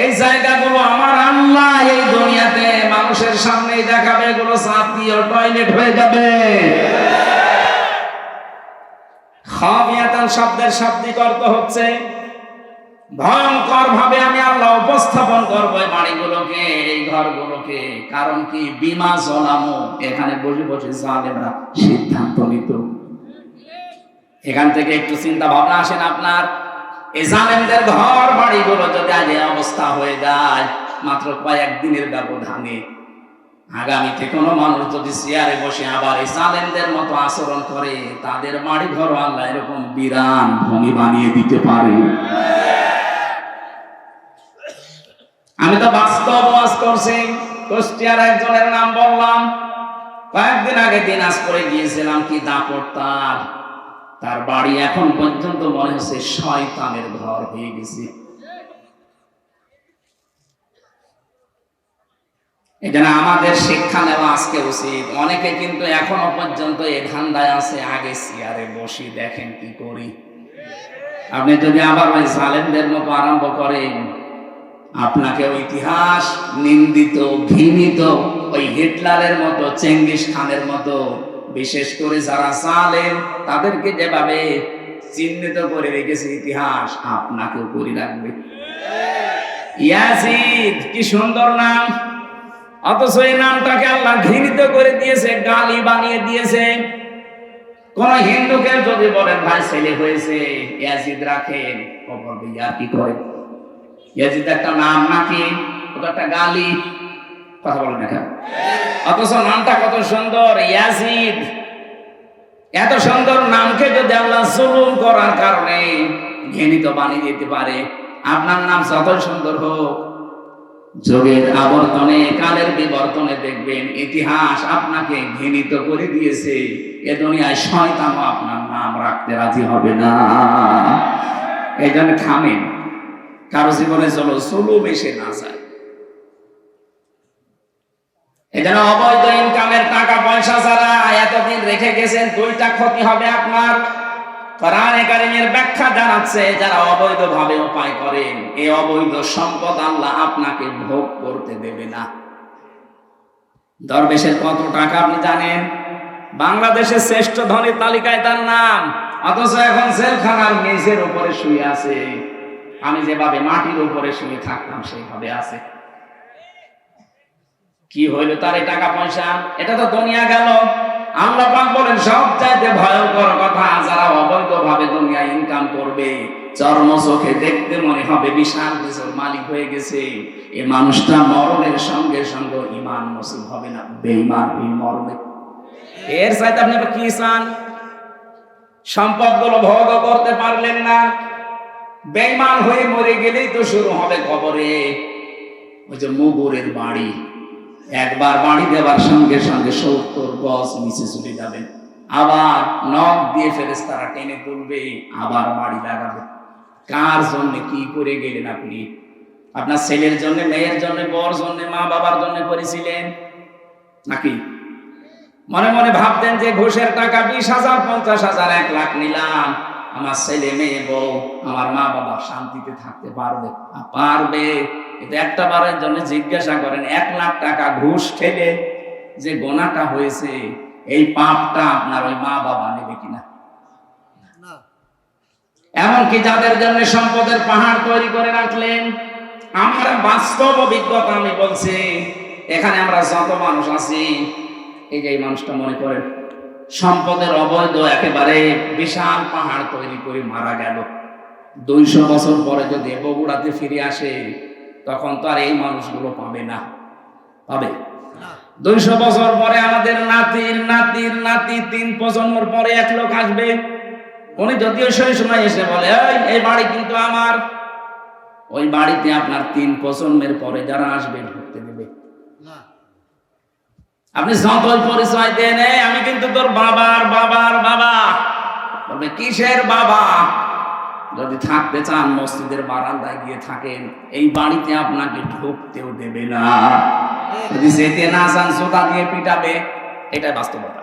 এই জায়গাগুলো আমার আল্লাহ এই দুনিয়াতে মানুষের সামনে দেখাবে, এগুলো জাতীয় টয়লেট হয়ে যাবে। খাওয়াতান শব্দের শাব্দিক অর্থ হচ্ছে ভয়ঙ্কর ভাবে আমি আল্লাহ উপস্থাপন করবো এই বাড়িগুলোকে, এই ঘরগুলোকে। কারণ কি, বিমা যালামু, এখানে বসে বসে জালেমরা সিদ্ধান্ত নিত। এখান থেকে একটু চিন্তা ভাবনা আসেন আপনার, এই জালেমদের ঘর বাড়িগুলো যদি আজ এই অবস্থা হয়ে যায় মাত্র কয়েকদিনের ব্যবধানে, আগামীতে কোনো মানুষ যদি চেয়ারে বসে আবার এই জালেমদের মতো আচরণ করে, তাদের বাড়ি ঘর আল্লাহ এরকম বিরান ভূমি বানিয়ে দিতে পারে। আমি তো বাস্তব ওয়াজ করছি। কুষ্টিয়ার একজনের নাম বললাম, কয়েকদিন আগে দিনাজপুরে গিয়েছিলাম, কি দাপট তার বাড়ি এখন পর্যন্ত মনে হচ্ছে শয়তানের ঘর হয়ে গেছে। এজন্য আমাদের শিক্ষা নেওয়া আজকে উচিত। অনেকে কিন্তু এখনো পর্যন্ত এই ধান্দায় আছে, আগে চেয়ারে বসি দেখেন কি করি। আপনি যদি আবার ওই জালেমদের মতো আরম্ভ করেন, আপনাকে ইতিহাস নিন্দিত, ঘৃণিত, ওই হিটলারের মতো, চেঙ্গিস খানের মতো, বিশেষ করে যারা জালেম তাদেরকে যেভাবে চিহ্নিত করে রেখেছে ইতিহাস, আপনাকেও করে রাখবে। ইয়াজিদ, কি সুন্দর নাম, অথচ এই নামটাকে আল্লাহ ঘৃণিত করে দিয়েছে, গালি বানিয়ে দিয়েছে। কোন হিন্দুকে যদি বলেন ভাই ছেলে হয়েছে ইয়াজিদ রাখেন, ও বলবে ইয়া কি করে, ইয়াজিদ একটা নাম নাকি, ওটা একটা গালি, কথা বলেন না। অথচ নামটা কত সুন্দর, ইয়াজিদ। এত সুন্দর নামকে যদি আল্লাহ জুলুম করার কারণে ঘৃণিত বানিয়ে দিতে পারে, আপনার নাম যতই সুন্দর হোক, যুগের আবর্তনে কালের বিবর্তনে দেখবেন ইতিহাস আপনাকে ঘৃণিত করে দিয়েছে। এ দুনিয়ায় শয়তানও আপনার নাম রাখতে রাজি হবে না। এই জন্য থামেন, কারো জীবনে চলো চলো বেশি না যায়। এই জন্য অবৈধ ইনকামের টাকা পয়সা ছাড়া এতদিন রেখে গেছেন, দুইটা ক্ষতি হবে আপনার। কোরআনে কারীমের ব্যাখ্যা জানাচ্ছে, যারা অবৈধভাবে উপায় করেন এই অবৈধ সম্পদ আল্লাহ আপনাকে ভোগ করতে দেবে না। দরবেশের কত টাকা আপনি জানেন? বাংলাদেশের শ্রেষ্ঠ ধনী তালিকায় তার নাম, অথচ এখন জেলখানার মেঝের উপরে শুয়ে আছে। আমি যেভাবে মাটির উপরে শুয়ে থাকতাম সেইভাবে আছে। কি হইল তার এই টাকা পয়সা? এটা তো দুনিয়া গেল। আল্লাহ পাক বলেন সবচাইতে ভয়ঙ্কর কথা, যারা অবৈধভাবে দুনিয়া ইনকাম করবে চর্ম চোখে দেখতে মনে হবে বিশাল কিছুর মালিক হয়ে গেছে, এই মানুষটা মরণের সঙ্গে সঙ্গে ঈমান নসিব হবে না, বেঈমান হয়ে মরবে। এর চাইতে আপনি কি চান? সম্পদগুলো ভোগ করতে পারলেন না, বেঈমান হয়ে মরে গেলেই তো শুরু হবে কবরে। ওই যে মুগুরের বাড়ি, একবার বাড়ি দেওয়ার সঙ্গে সঙ্গে 70 গজ নিচে চলে যাবেন, আবার নখ দিয়ে ফেরেশতারা টেনে তুলবে, আবার বাড়ি লাগাবে। কার জন্য কি করে গেলেন আপনি? আপনার ছেলের জন্য, মেয়ের জন্য, বর জন্য, মা বাবার জন্য করেছিলেন নাকি? মনে মনে ভাবতেন যে ঘুষের টাকা 20,000, 50,000, 1 লাখ নিলাম, আমার ছেলে মেয়ে বউ আমার মা বাবা শান্তিতে থাকতে পারবে। পারবে, কিন্তু একটা বারের জন্য জিজ্ঞাসা করেন, 1 লাখ টাকা ঘুষ খেলে যে গোনাটা হয়েছে এই পাপটা আপনার ওই মা বাবা নেবে কিনা? এমনকি যাদের জন্য সম্পদের পাহাড় তৈরি করে রাখলেন, আমার বাস্তব অভিজ্ঞতা আমি বলছি, এখানে আমরা যত মানুষ আছি, এই যে এই মানুষটা মনে করেন সম্পদের অবৈধ একেবারে বিশাল পাহাড় তৈরি করে মারা গেল, 200 বছর পরে যদি বগুড়াতে ফিরে আসে তখন তো আর এই মানুষগুলো পাবে না। পাবে? 200 বছর পরে আমাদের নাতির নাতির নাতি 3 প্রজন্মের পরে এক লোক আসবে, উনি যদিও সেই সময় এসে বলে এই বাড়ি কিন্তু আমার, ওই বাড়িতে আপনার 3 প্রজন্মের পরে যারা আসবে ঢুকতে দেবে না। আপনি যতই পরিচয় দেন, আমি কিন্তু তোর বাবার বাবার বাবা, বলবে কিসের বাবা? যদি থাকতে চান মসজিদের বারান্দায় গিয়ে থাকেন, এই বাড়িতে আপনাকে ঢুকতেও দেবে না। যদি যেতে না চান সোতা দিয়ে পিটাবে, এটাই বাস্তবতা।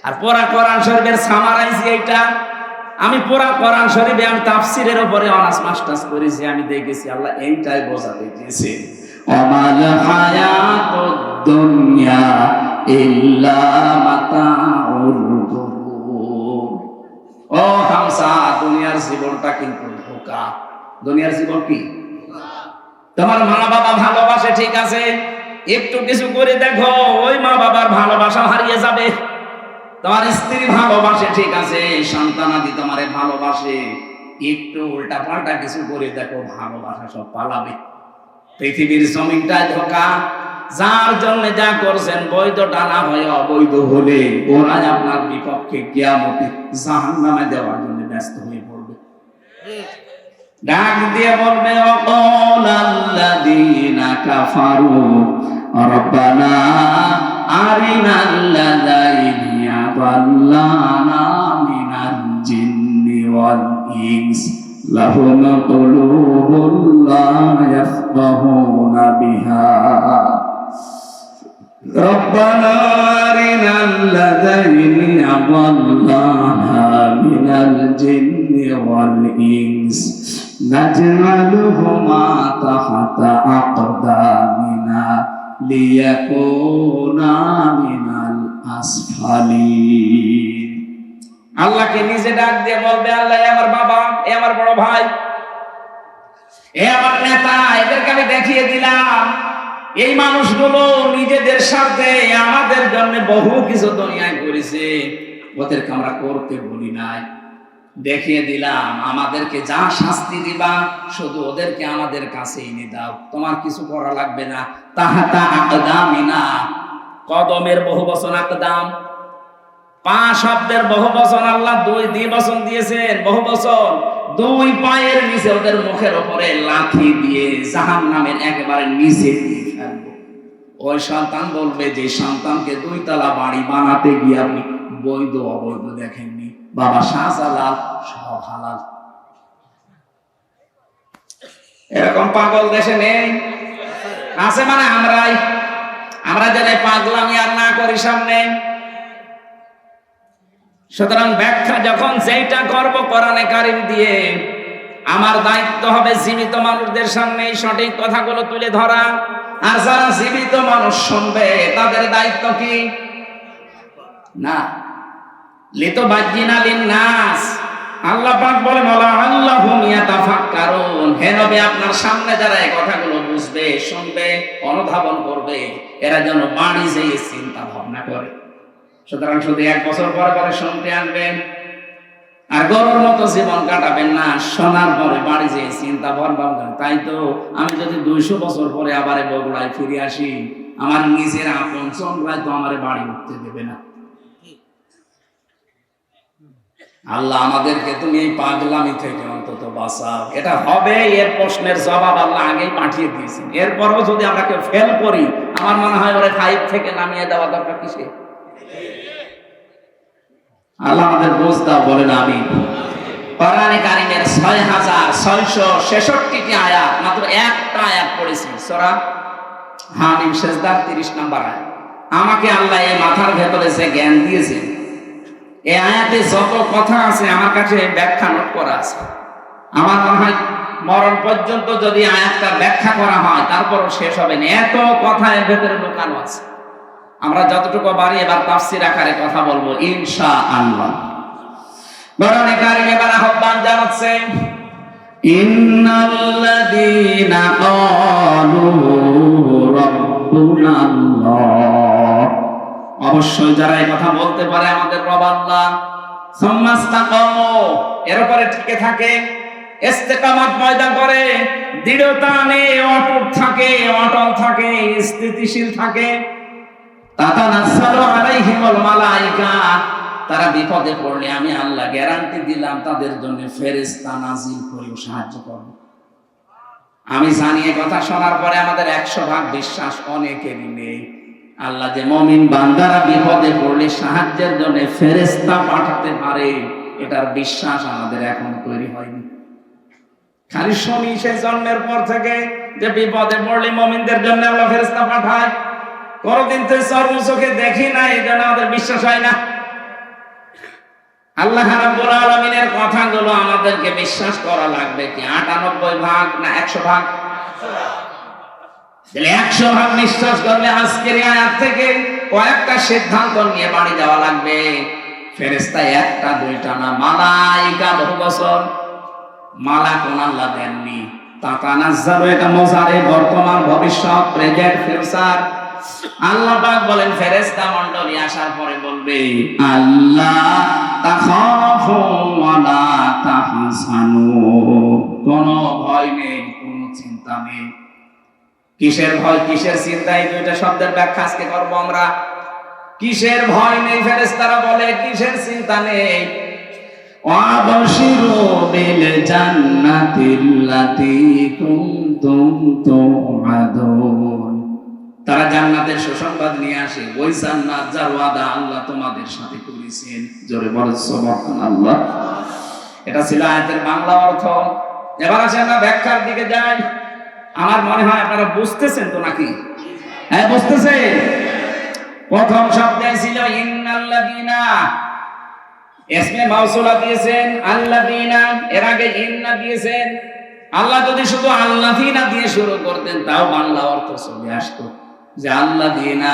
আর পুরা কোরআন শরীফের সামারাইজ এইটা। আমি পুরা কোরআন শরীফে আমি তাফসীরের উপরে অনার্স মাস্টার্স করেছি, আমি দেখেছি আল্লাহ এইটাই বোঝাতে চেয়েছে, ওমাল হায়াতুদ দুনিয়া ইল্লা মাতাউল গুরুর। ও হামসা, দুনিয়ার জীবনটা কিন্তু ধোঁকা। দুনিয়ার জীবন কি? তোমার মা বাবা ভালোবাসে ঠিক আছে, একটু কিছু করে দেখো ওই মা বাবার ভালোবাসা হারিয়ে যাবে। তোমার স্ত্রী ভালোবাসে ঠিক আছে, সন্তানাদি তোমারে ভালোবাসে, একটু উল্টা পাল্টা কিছু করে দেখো ভালোবাসা সব পালাবে। পৃথিবীর জমিনটা ধোঁকা, যার জন্য যা করছেন বৈধ টানা হয়ে অবৈধ হলে ওরা আপনার বিপক্ষে কিয়ামতে জাহান্নামে দেওয়ার জন্য ব্যস্ত হয়ে পড়বে। ডাক দিয়ে বলবে ওয়াকালাল্লাযীনা কাফারু রব্বানা আরিনাল্লাযাইনি আযাল্লানা মিনাল জিন্নি ওয়াল ইনস লাহুম কুলুবুন লা ইয়াফকাহুনা বিহা রব্বানা আরিনাল্লাযাইনি আযাল্লানা মিনাল জিন্নি ওয়াল ইনস নাজআলুহুমা তাহতা আকদামিনা লিয়াকুনা মিনাল আসফালিন। আল্লাহকে নিজে ডাক দিয়ে বলবে, আল্লাহ এ আমার বাবা, এ আমার বড় ভাই, এ আমার নেতা, এদেরকে আমি দেখিয়ে দিলাম এই মানুষগুলো নিজেদের স্বার্থে আমাদের জন্য বহু কিছু দুনিয়ায় করেছে, ওদেরকে আমরা করতে বলি নাই। দেখিয়ে দিলাম আমাদেরকে যা শাস্তি দিবা শুধু ওদেরকে আমাদের কাছে এনে দাও, তোমার কিছু করা লাগবে না। তাহাতা আকদামিনা, কদমের বহু বচন আকদাম, 5 শব্দের বহু বচন, আল্লাহ 2 দ্বিবচন দিয়েছেন, বহু বচন দুই পায়ের নিচে ওদের মুখের উপরে লাথি দিয়ে জাহান্নামের একেবারে নিচে দিয়ে ফেলবো। ওই সন্তান বলবে যে সন্তানকে 2 তলা বাড়ি বানাতে গিয়ে আপনি বৈধ অবৈধ দেখেননি, বাবা শাহজালাল সব হালাল। এরকম পাগল দেশে নেই? আছে মানে আমরা যারা পাগলামি আর না করি সামনে। সুতরাং ব্যাখ্যা যখন যেটা করব কোরআনে কারীম দিয়ে, আমার দায়িত্ব হবে জীবিত মানুষদের সামনে এই সঠিক কথাগুলো তুলে ধরা। আর যারা জীবিত মানুষ শুনবে তাদের দায়িত্ব কি? না লিতুবাজ্জিনা লিন-নাস, আল্লাহ পাক বলেন লাআল্লাহুম ইয়াতাফাক্কারুন। হে নবী, আপনার সামনে যারা এই কথাগুলো বুঝবে, শুনবে, অনুধাবন করবে, এরা যেন বাড়ি যেয়ে চিন্তা ভাবনা করে। সুতরাং শুধু 1 বছর পরে পরে শুনতে আনবেন আর গরুর মতো জীবন কাটাবেন না, শোনার পরে বাড়ি যেয়ে চিন্তা ভাবনা করেন। তাই তো আমি যদি 200 বছর পরে আবার বগুড়ায় ফিরে আসি, আমার নিজের আপন চন্দ্রায় তো আমার বাড়ি উঠতে দেবে না। আল্লাহ আমাদেরকে তুমি এই পাগলামি থেকে অন্তত বাঁচাও। এটা হবে, এর প্রশ্নের জবাব আল্লাহ আগেই পাঠিয়ে দিয়েছেন। এরপরও যদি আমরা কেউ ফেল করি, আমার মনে হয় ওরা 5 থেকে নামিয়ে দেওয়া দরকার। কিসে? আল্লাহ আমাদের বুঝ দাও, বলেন আমিন। কোরআনে কারীমের 6666টি আয়াত, মাত্র একটা আয়াত পড়েছি, সূরা হামিম সেজদার 30 নম্বর আয়াত। আমাকে আল্লাহ এই মাথার ভেতরে যে জ্ঞান দিয়েছেন, এই আয়াতে যত কথা আছে আমার কাছে ব্যাখ্যা নোট করা আছে। আমার মনে হয় মরণ পর্যন্ত যদি আয়াতটা ব্যাখ্যা করা হয় তারপরও শেষ হবে না, এত কথা এর ভেতরে লুকানো আছে। আমরা যতটুকু পারি এবার তাফসীর আকারে কথা বলবো ইনশাআল্লাহ। কোরআনে কারীম এবার আহ্বান জানাচ্ছে, ইন্নাল্লাযীনা ক্বালু রাব্বুনাল্লাহ, অবশ্যই যারা এই কথা বলতে পারে আমাদের রব আল্লাহ, সুম্মাস্তাকামু, এর উপরে টিকে থাকে, ইস্তেকামত পয়দা করে, দৃঢ়তা নিয়ে অটুট থাকে, অটল থাকে, স্থিতিশীল থাকে, তাতানাজ্জালু আলাইহিমুল মালায়েকা, তারা বিপদে পড়লে আমি আল্লাহ গ্যারান্টি দিলাম তাদের জন্য ফেরেশতা নাজিল করে সাহায্য করব। আমি জানি এই কথা শোনার পরে আমাদের 100% বিশ্বাস অনেকেরই নেই। আল্লাহ যে মুমিন বান্দারা বিপদে পড়লে সাহায্যের জন্য ফেরেশতা পাঠাতে পারে, এটার বিশ্বাস আমাদের এখন তৈরি হয়নি। খালি শুনি সেই জন্মের পর থেকে যে বিপদে পড়লে মুমিনদের জন্য আল্লাহ ফেরেশতা পাঠায়, কোনদিন তো চোখে দেখি না, এই জন্য আমাদের বিশ্বাস হয় না। আল্লাহ রাব্বুল আলামিনের কথাগুলো আমাদেরকে বিশ্বাস করা লাগবে কি 98% না 100%? 100% বিশ্বাস করলে আজকের আয়াত থেকে কয়েকটা সিদ্ধান্ত নিয়ে বাড়ি যাওয়া লাগবে। ফেরেশতা একটা দুইটা না, মালায়েকা বহু বছর। মালা কোন আল্লাহ দেননি, তাতানাজ্জালু, এটা মুজারে, বর্তমান, ভবিষ্যৎ, প্রেজেন্ট, ফিউচার। আল্লাহ পাক বলেন ফেরেশতা মণ্ডলী আসার পরে বলবে, আল্লাহ তাখাফু ওয়া লা তাহজানু, কোনো ভয় নেই, কোনো চিন্তা নেই। কিসের ভয়, কিসের চিন্তা, এই দুইটা শব্দের ব্যাখ্যা আজকে করব আমরা। কিসের ভয় নেই, ফেরেশতারা বলে কিসের চিন্তা নেই। ওয়াবশিরু বিল জান্নাতিল্লাতী কুনতুম তুআদুন, তারা জান্নাতের সুসংবাদ নিয়ে আসে, ওই জান্নাত যার ওয়াদা আল্লাহ তোমাদের সাথে করেছেন। জোরে বলো সুবহানাল্লাহ। এটা ছিল আয়াতের বাংলা অর্থ। এবার আসে আমরা ব্যাখ্যার দিকে যাই। আমার মনে হয় আপনারা বুঝতেছেন তো নাকি? হ্যাঁ, বুঝতেছেন। প্রথম শব্দে ছিল ইন্নাল্লাযীনা, ইসমে মাউসুলা দিয়েছেন আল্লাযীনা, এর আগে ইন্না দিয়েছেন। আল্লাহ যদি শুধু আল্লাযীনা দিয়ে শুরু করতেন তাও বাংলা অর্থ চলে আসতো, যে আল্লাযীনা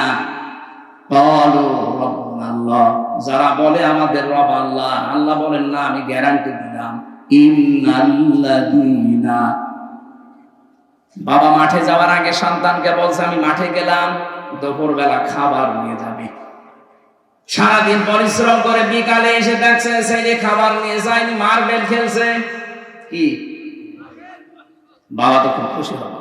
ক্বালু রাব্বুনাল্লাহ, যারা বলে আমাদের রব আল্লাহ। আল্লাহ বলেন না, আমি গ্যারান্টি দিলাম, ইন্নাল্লাযীনা। বাবা মাঠে যাওয়ার আগে সন্তানকে বলছে, আমি মাঠে গেলাম, দুপুরবেলা খাবার নিয়ে যাবে। সারাদিন পরিশ্রম করে বিকালে এসে দেখছে ছেলে খাবার নিয়ে যায়নি, মার্বেল খেলছে। কি বাবা তো খুব খুশি হবে।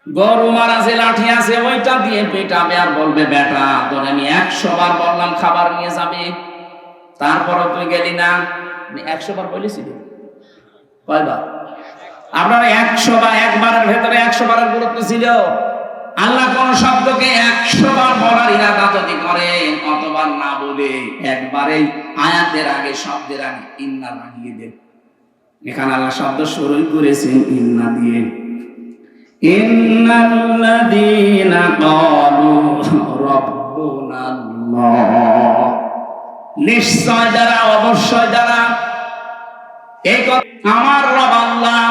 গরু মারা যে লাঠি আছে ওইটা দিয়ে পেটাবে আর বলবে, বেটা তোর আমি 100 বার বললাম খাবার নিয়ে যাবে, তারপরও তুই গেলি না। 100 বার বলেছিল, কয়বার? আপনারা 100 বার, একবারের ভেতরে 100 বারের গুরুত্ব ছিল। আল্লাহ কোন শব্দকে 100 বার বলার ইরাদা যদি করেন, অতবার না বলে একবারেই আয়াতের আগে, শব্দের আগে ইন্না লাগিয়ে দেন। এখানে আল্লাহ শব্দ শুরুই করেছেন ইন্না দিয়ে। ইন্নাল্লাযীনা ক্বালু রাব্বুনাল্লাহ, নিশ্চয় যারা, অবশ্যই যারা এই আমার রব আল্লাহ,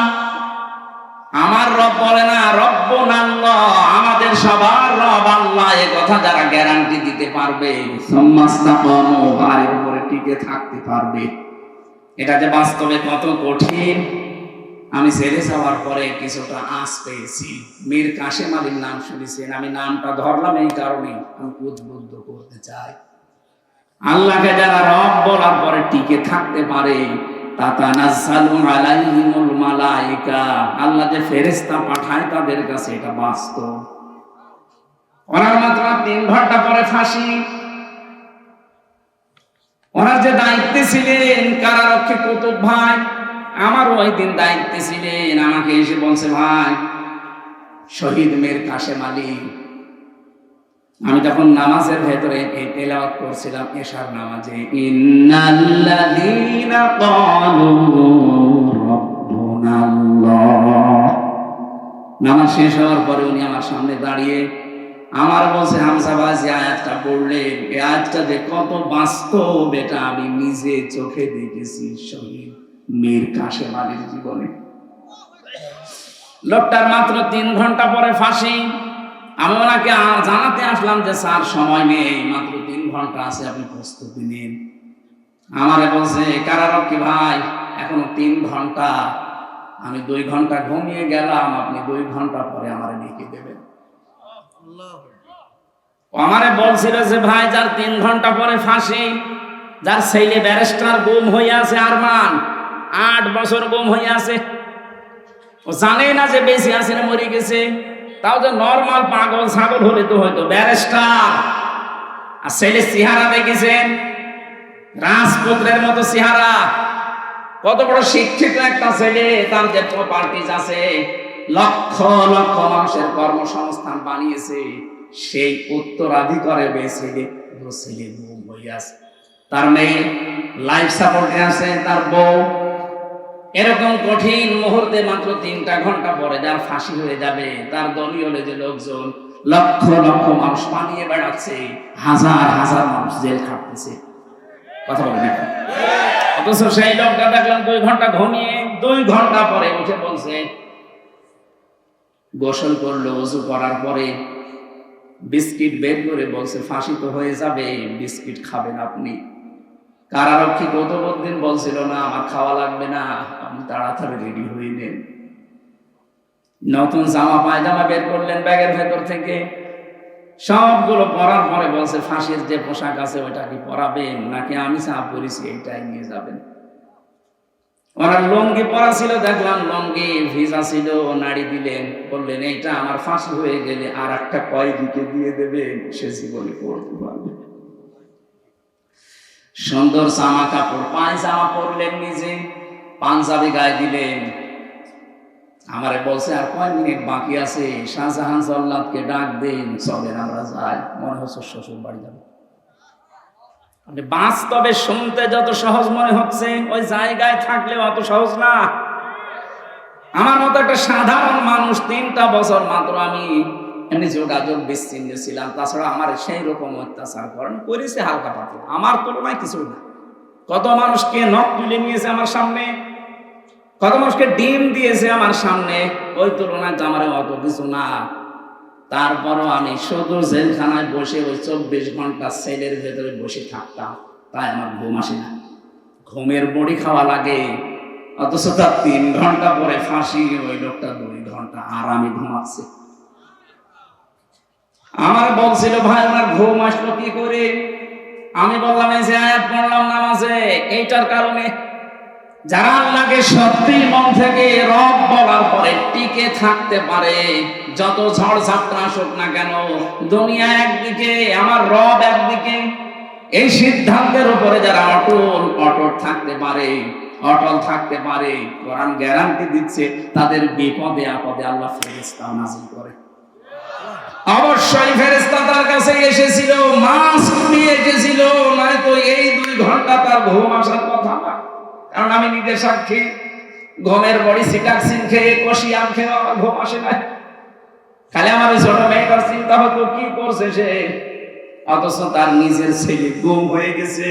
আমার রব বলে না রব্বুনাল্লাহ, আমাদের সবার রব আল্লাহ, এই কথা যারা গ্যারান্টি দিতে পারবে, সুম্মাস্তাকামু, আর এর উপরে টিকে থাকতে পারবে। এটা যে বাস্তবে কত কঠিন, আমি ছেড়ে যাওয়ার পরে কিছুটা আঁচ পেয়েছি। মীর কাশেম আলীর নাম শুনেছেন, আমি নামটা ধরলাম এই কারণে, আমি উদ্বুদ্ধ করতে চাই। আল্লাহকে যারা রব বলার পরে টিকে থাকতে পারে, তাতানাজ্জালু আলাইহিমুল মালায়েকা, আল্লাহ যে ফেরেশতা পাঠায় তাদের কাছে, এটা বাস্তব। ওনার মাত্র 3 ঘন্টা পরে ফাঁসি। ওনার যে দায়িত্বে ছিলেন কারারক্ষী কুতুব ভাই, আমার ওই দিন দায়িত্বে ছিলেন, আমাকে এসে বলছে, ভাই শহীদ মীর কাশেম আলী। আমি তখন নামাজের ভেতরে তেলাওয়াত করছিলাম এশার নামাজে, ইন্নাল্লাযীনা ক্বালু রাব্বুনাল্লাহ। নামাজ শেষ হওয়ার পরে উনি আমার সামনে দাঁড়িয়ে আমার বলছে, হামজা ভাই যে আয়াতটা পড়লেন, এই আয়াতটা যে কত বাস্তব এটা আমি নিজে চোখে দেখেছি শহীদ মীর কাশেম আলীর জীবনে। লোকটার মাত্র 3 ঘন্টা পরে ফাঁসি। আমি ওনাকে জানাতে আসলাম যে স্যার সময় নেই, মাত্র 3 ঘন্টা আছে, আপনি প্রস্তুতি নিন। আমারে বলছে, কারারক্ষী ভাই এখনো 3 ঘন্টা, আমি 2 ঘন্টা ঘুমিয়ে গেলাম, আপনি 2 ঘন্টা পরে আমারে লিখে দেবেন। আমারে বলছিল যে ভাই যার 3 ঘন্টা পরে ফাঁসি, যার ছেলে ব্যারিস্টার গুম হয়ে আছে, আরমান 8 বছর গুম হয়ে আছে, ও জানে না যে বেঁচে আছে না মরে গেছে। তাও যে নরমাল পাগল ছাগল হলে তো হয়তো ব্যারিস্টার। আর ছেলে চেহারা দেখেছেন, রাজপুত্রের মতো চেহারা, কত বড় শিক্ষিত একটা ছেলে, তার যে প্রপার্টিজ আছে, লক্ষ লক্ষ মানুষের কর্মসংস্থান বানিয়েছে, সেই উত্তরাধিকারে বেঁচে ছেলে বউ হয়ে আছে, তার মেয়ে লাইফ সাপোর্টে আছে, তার বউ। এরকম কঠিন মুহূর্তে মাত্র 3টা ঘন্টা পরে যার ফাঁসি হয়ে যাবে, তার দলীয় যে লোকজন লক্ষ লক্ষ মানুষ পালিয়ে বেড়াচ্ছে, হাজার হাজার মানুষ জেল খাটতেছে, কথা বলে না। অথচ সেই লোকটা দেখলাম 2 ঘন্টা ঘুমিয়ে 2 ঘন্টা পরে উঠে বলছে, গোসল করলো, ওযু করার পরে বিস্কিট বের করে বলছে, ফাঁসি তো হয়ে যাবে, বিস্কিট খাবেন আপনি। কারারক্ষী গতদিন বলছিল না আমার খাওয়া লাগবে না, আপনি তাড়াতাড়ি রেডি হয়ে নেন। নতুন জামা পায়জামা বের করলেন ব্যাগের ভেতর থেকে, সবগুলো পরার পরে বলছে, ফাঁসির যে পোশাক আছে ওইটা কি পরাবেন, নাকি আমি যা পরেছি এইটাই নিয়ে যাবেন। ওনার লুঙ্গি পরা ছিল, দেখলাম লুঙ্গি ভিজা ছিল, নাড়ি দিলেন, বললেন এইটা আমার ফাঁসি হয়ে গেলে আর একটা কয়েদিকে দিয়ে দেবেন, সে জীবনে পড়তে পারবে। সুন্দর জামা কাপড়, পায়জামা পরলেন নিজে, পাঞ্জাবি গায়ে দিলেন। আমারে বলছে, আর কয় মিনিট বাকি আছে, শাহজাহান জল্লাদকে ডাক দেন, চলেন আমরা যাই, মনে হচ্ছে শ্বশুর বাড়ি যাবো। বাস্তবে শুনতে যত সহজ মনে হচ্ছে, ওই জায়গায় থাকলে অত সহজ না। আমার মতো একটা সাধারণ মানুষ, 3টা বছর মাত্র আমি এমনি যোগাযোগ বিচ্ছিন্ন ছিলাম, তাছাড়া আমার সেই রকম অত্যাচার করেছে হালকা পাতলা, আমার তুলনায় কিছু না। কত মানুষকে নখ তুলে নিয়েছে আমার সামনে, কত মানুষকে ডিম দিয়েছে আমার সামনে, ওই তুলনায় তো আমার অত কিছু না। তারপরও আমি শুধু জেলখানায় বসে ওই 24 ঘন্টা সেলের ভেতরে বসে থাকতাম, তাই আমার ঘুম আসে না, ঘুমের বড়ি খাওয়া লাগে। অথচ তার 3 ঘন্টা পরে ফাঁসি, ওই লোকটা 2 ঘন্টা আরামে ঘুমাচ্ছে। আমার বলছিল, ভাই ওনার ঘুম আসলো কি করে? আমি বললাম, এই যে আয়াত পড়লাম নামাজে, এইটার কারণে। যারা আল্লাহকে সত্যি মন থেকে রব বলার পরে টিকে থাকতে পারে, যত ঝড় ঝাপটা আসুক না কেন, দুনিয়া একদিকে, আমার রব একদিকে, এই সিদ্ধান্তের উপরে যারা অটল থাকতে পারে, কোরআন গ্যারান্টি দিচ্ছে তাদের বিপদে আপদে আল্লাহ ফেরেশতা নাযিল করে। অবশ্যই ফেরেশতা তার কাছে এসেছিল, মাস্ক নিয়ে এসেছিল, নয়তো এই 2 ঘন্টা তার ঘুম আসার কথা না। কারণ আমি নিজে সাক্ষী, ঘুমের বড়ি সিটাক্সিন খেয়ে কষিয়াম খেয়ে আমার ঘুম আসে না। খালি আমার ছোট মেয়েটার চিন্তা হতো কি করছে সে, অথচ তার নিজের ছেলে গুম হয়ে গেছে।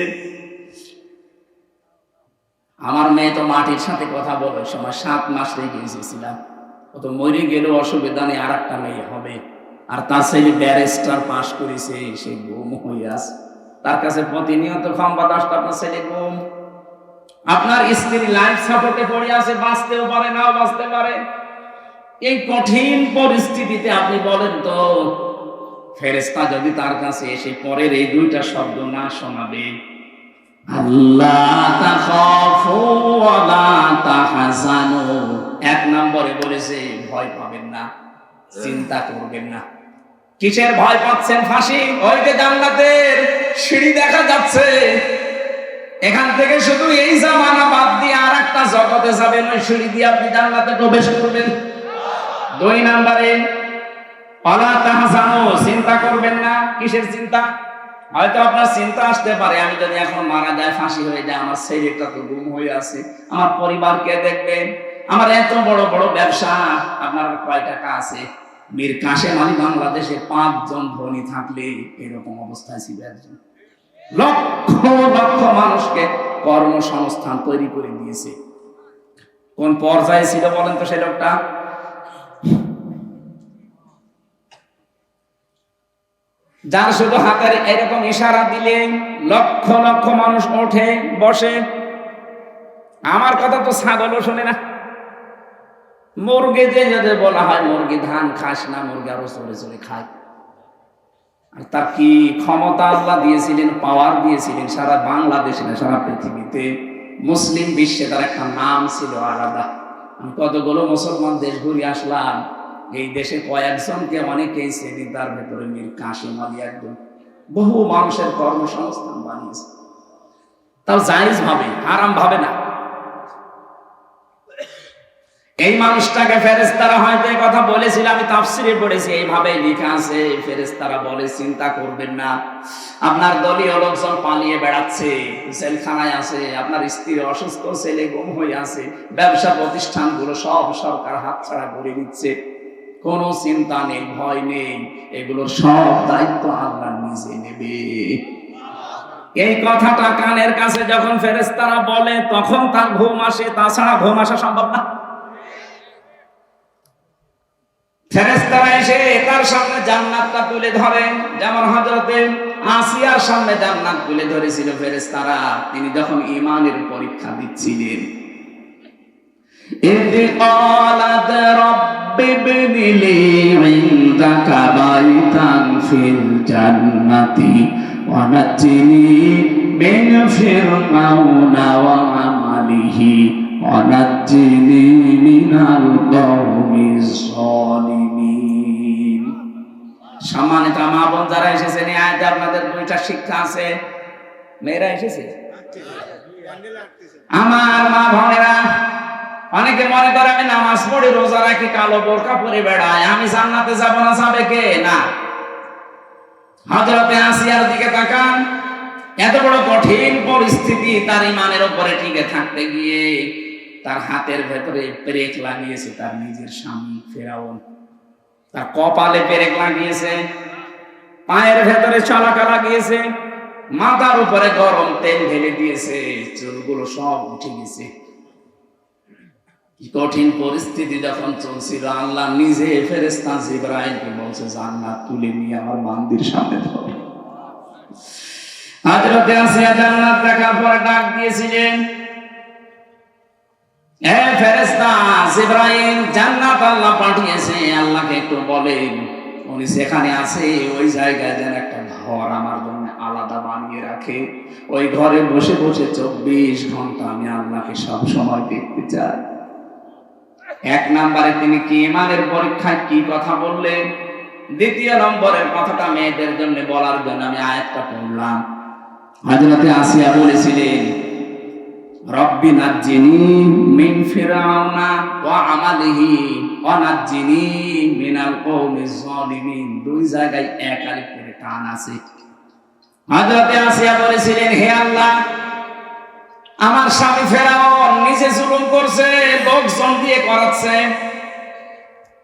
আমার মেয়ে তো মাটির সাথে কথা বলে, সময় 7 মাস রেখে এসেছিলাম। ও তো মরে গেলেও অসুবিধা নেই, আর একটা মেয়ে হবে। আর তার ছেলে ব্যারিস্টার পাশ করেছে, সে গুম হয়ে আছে। তার কাছে প্রতিনিয়ত সংবাদ আসতো আপনার ছেলে গুম, আপনার স্ত্রী লাইফ সাপোর্টে পড়ে আছে, বাঁচতেও পারে নাও বাঁচতে পারে। এই কঠিন পরিস্থিতিতে আপনি বলেন তো, ফেরেশতা যদি তার কাছে এসে পরের এই 2টা শব্দ না শোনাবে, আল্লাহ তাখাফু ওয়া লা তাহজানু, 1 নম্বরে বলেছে ভয় পাবেন না, চিন্তা করবেন না। কিসের ভয় পাচ্ছেন? ফাঁসি। ওই যে জান্নাতের সিঁড়ি দেখা যাচ্ছে, এখান থেকে শুধু এই জামানা বাদ দিয়ে আর একটা জগতে যাবেন, ওই সিঁড়ি দিয়ে আপনি জান্নাতে প্রবেশ করবেন। 2 নম্বরে ওয়ালা তাহজানু, চিন্তা করবেন না। কিসের চিন্তা? হয়তো আপনার চিন্তা আসতে পারে, আমি যদি এখন মারা যায়, ফাঁসি হয়ে যায়, আমার ছেলেটা তো গুম হয়ে আছে, আমার পরিবার কে দেখবে, আমার এত বড় বড় ব্যবসা, আপনার কয় টাকা আছে? মীর কাসেম আলী বাংলাদেশে 5 জন ধনী থাকলে এরকম অবস্থায় ছিল একজন। লক্ষ লক্ষ মানুষকে কর্মসংস্থান তৈরি করে দিয়েছে। কোন পর্যায়ে ছিল বলেন তো সে লোকটা? যার শুধু হাতের এরকম ইশারা দিলে লক্ষ লক্ষ মানুষ ওঠে বসে। আমার কথা তো ছাগলও শোনে না। মুরগি যে বলা হয় মুরগি ধান খাস না, মুরগি আরো চলে চলে খায়। আর তার কি ক্ষমতা আল্লাহ দিয়েছিলেন, পাওয়ার দিয়েছিলেন সারা বাংলাদেশে না সারা পৃথিবীতে। মুসলিম বিশ্বে তার একটা নাম ছিল আলাদা। আমি কতগুলো মুসলমান দেশ ঘুরে আসলাম, এই দেশে কয়েকজনকে অনেকেই চেনি, তার ভেতরে মীর কাসেম আলী একজন। বহু মানুষের কর্মসংস্থান বানিয়েছে, তাও জায়েজ ভাবে, হারাম ভাবে না। এই মানুষটাকে ফেরেশতারা হয়তো এই কথা বলেছিল, আমি তাফসিরে পড়েছি, এইভাবে লেখা আছে, ফেরেশতারা বলে চিন্তা করবেন না, আপনার দলীয় লোকজন পালিয়ে বেড়াচ্ছে, জেলখানায় আছে, আপনার স্ত্রী অসুস্থ, ছেলে গুম হয়ে আছে, ব্যবসা প্রতিষ্ঠানগুলো সব সরকার হাতছাড়া করে দিচ্ছে, কোনো চিন্তা নেই, ভয় নেই, এগুলোর সব দায়িত্ব আল্লাহ নিজে নেবে। এই কথাটা কানের কাছে যখন ফেরেশতারা বলে তখন তার ঘুম আসে, তাছাড়া ঘুম আসা সম্ভব না। ফেরেশতারা এসে তার সামনে জান্নাতটা তুলে ধরে, যেমন হযরতে আসিয়ার সামনে জান্নাত তুলে ধরেছিল ফেরেশতারা, তিনি যখন ঈমানের পরীক্ষা দিচ্ছিলেন। ইয ক্বালাত রাব্বি ইবনি লি ইনদাকা বাইতান ফিল জান্নাতি ওয়া নাজ্জিনি মিন ফিরআউনা ওয়া আমালিহি ওয়া নাজ্জিনি মিনাল কওমিজ যালিমিন। সম্মানিত মা বোন যারা এসেছেন, এই আয়াতে আপনাদের 2টা শিক্ষা আছে। মেয়েরা এসেছে, আমার মা বোনেরা, অনেকে মনে করে আমি নামাজ পড়ি, রোজা রাখি, কালো বোরকা পরে বেড়াই, আমি জান্নাতে যাব না, যাবে কে? না। হযরতে আসিয়ার দিকে তাকান, এত বড় কঠিন পরিস্থিতি, তার ঈমানের উপরে টিকে থাকতে গিয়ে তার হাতের ভেতরে পেরেক লাগিয়েছে তার নিজের স্বামী ফেরাউন, তার কপালে পেরেক লাগিয়েছে, পায়ের ভেতরে চালাকা লাগিয়েছে, মাথার উপরে গরম তেল ঢেলে দিয়েছে, চুলগুলো সব উঠে গেছে। কঠিন পরিস্থিতি যখন চলছিল, আল্লাহ নিজে ফেরেশতা জিবরাইলকে বলছে জান্নাত তুলে নিয়ে আমার মন্দির সামনে ধরো। হযরতে আসিয়া জান্নাত দেখার পরে ডাক দিয়েছিলেন, হে ফেরেশতা জিবরাইল, জান্নাত আল্লাহ পাঠিয়েছে, আল্লাহকে একটু বলেন উনি যেখানে আছে ওই জায়গায় যেন একটা ঘর আমার জন্য আলাদা বানিয়ে রাখে, ওই ঘরে বসে বসে 24 ঘন্টা আমি আল্লাহকে সব সময় দেখতে চাই। 1 নম্বরে তিনি কি ঈমানের পরীক্ষায় কি কথা বললেন, 2 নম্বরের কথাটা মেয়েদের জন্য বলার জন্য আমি আয়াতটা পড়লাম। হযরতে আসিয়া বলেছিলেন, রব্বি নাজ্জিনি মিন ফিরআউনা ওয়া আমালিহি ওয়া নাজ্জিনি মিনাল কওমিজ জালিমিন। দুই জায়গায় এক আলিফ করে টান আছে। হযরতে আসিয়া বলেছিলেন, হে আল্লাহ, আমার স্বামী ফেরাউন নিজে জুলুম করছে, লোকজন দিয়ে করাচ্ছে।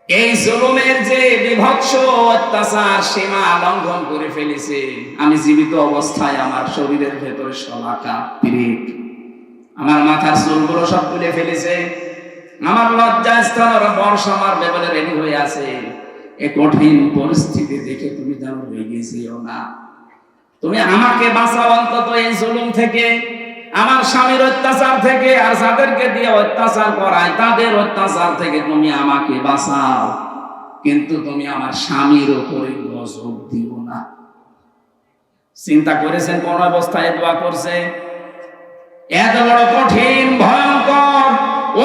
এই জুলুমের যে বিভৎস অত্যাচার সীমা লঙ্ঘন করে ফেলেছে। আমি জীবিত অবস্থায় আমার শরীরের ভেতরে শলাকা পিরিক, আমার মাথার চুলগুলো সব তুলে ফেলেছে। আমার লজ্জাস্থান ওরা বর্ষা মারবে বলে রেডি হয়ে আছে। এ কঠিন পরিস্থিতি দেখে তুমি যেন রেগে যেও না। তুমি আমাকে বাঁচাও অন্তত এই জুলুম থেকে, আমার স্বামীর অত্যাচার থেকে, আর যাদেরকে দিয়ে অত্যাচার করায় তাদের অত্যাচার থেকে তুমি আমাকে বাঁচাও। কিন্তু তুমি আমার স্বামীর উপরে গজব দিও না। চিন্তা করেছেন কোন অবস্থায় দোয়া করছে? এত বড় কঠিন ভয়ঙ্কর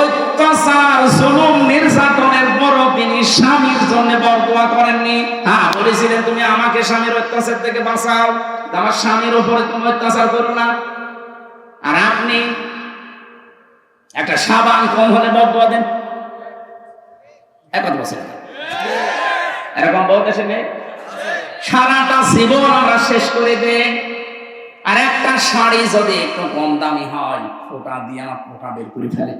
অত্যাচার জুলুম নির্যাতনের পরও তিনি স্বামীর জন্য বরদোয়া করেননি। হ্যাঁ, বলেছিলেন তুমি আমাকে স্বামীর অত্যাচার থেকে বাঁচাও, আমার স্বামীর উপরে তুমি অত্যাচার করো না। আর আপনি একটা সাবান কম হলে বরদোয়া দেন। এক কথা বলছেন, এরকম বহুত দেশে নেই। সারাটা জীবন আমরা শেষ করে দেই। আর একটা শাড়ি যদি একটু কম দামি হয়, ফোঁটা দিয়ে আমার ফোঁটা বের করে ফেলে।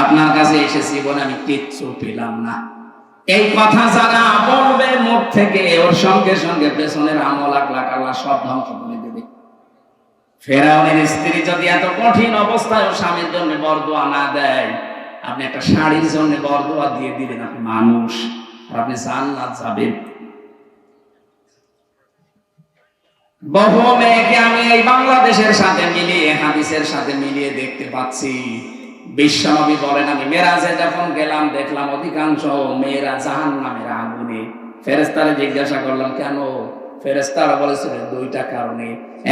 আপনার কাছে এসেছি বলে আমি কিচ্ছু পেলাম না। এই কথা যারা বলবে মুখ থেকে, ওর সঙ্গে সঙ্গে পেছনের আমল লাখ আল্লাহ সব ধ্বংস করে দেবে। ফেরাউনের স্ত্রী যদি এত কঠিন অবস্থায় ওর স্বামীর জন্য বরদোয়া না দেয়, আপনি একটা শাড়ির জন্য বরদোয়া দিয়ে দিলেন। আপনি মানুষ, আর আপনি জান্নাত যাবেন। বহু মেয়েকে আমি এই বাংলাদেশের সাথে মিলিয়ে, হাদিসের সাথে মিলিয়ে দেখতে পাচ্ছি। বিশ্বনবী বলেন, আমি মেরাজে যখন গেলাম দেখলাম অধিকাংশ মেয়েরা জাহান্নামের আগুনে। ফেরেশতারা জিজ্ঞাসা করলাম কেন? ফেরেশতারা বলেছিল দুইটা কারণে।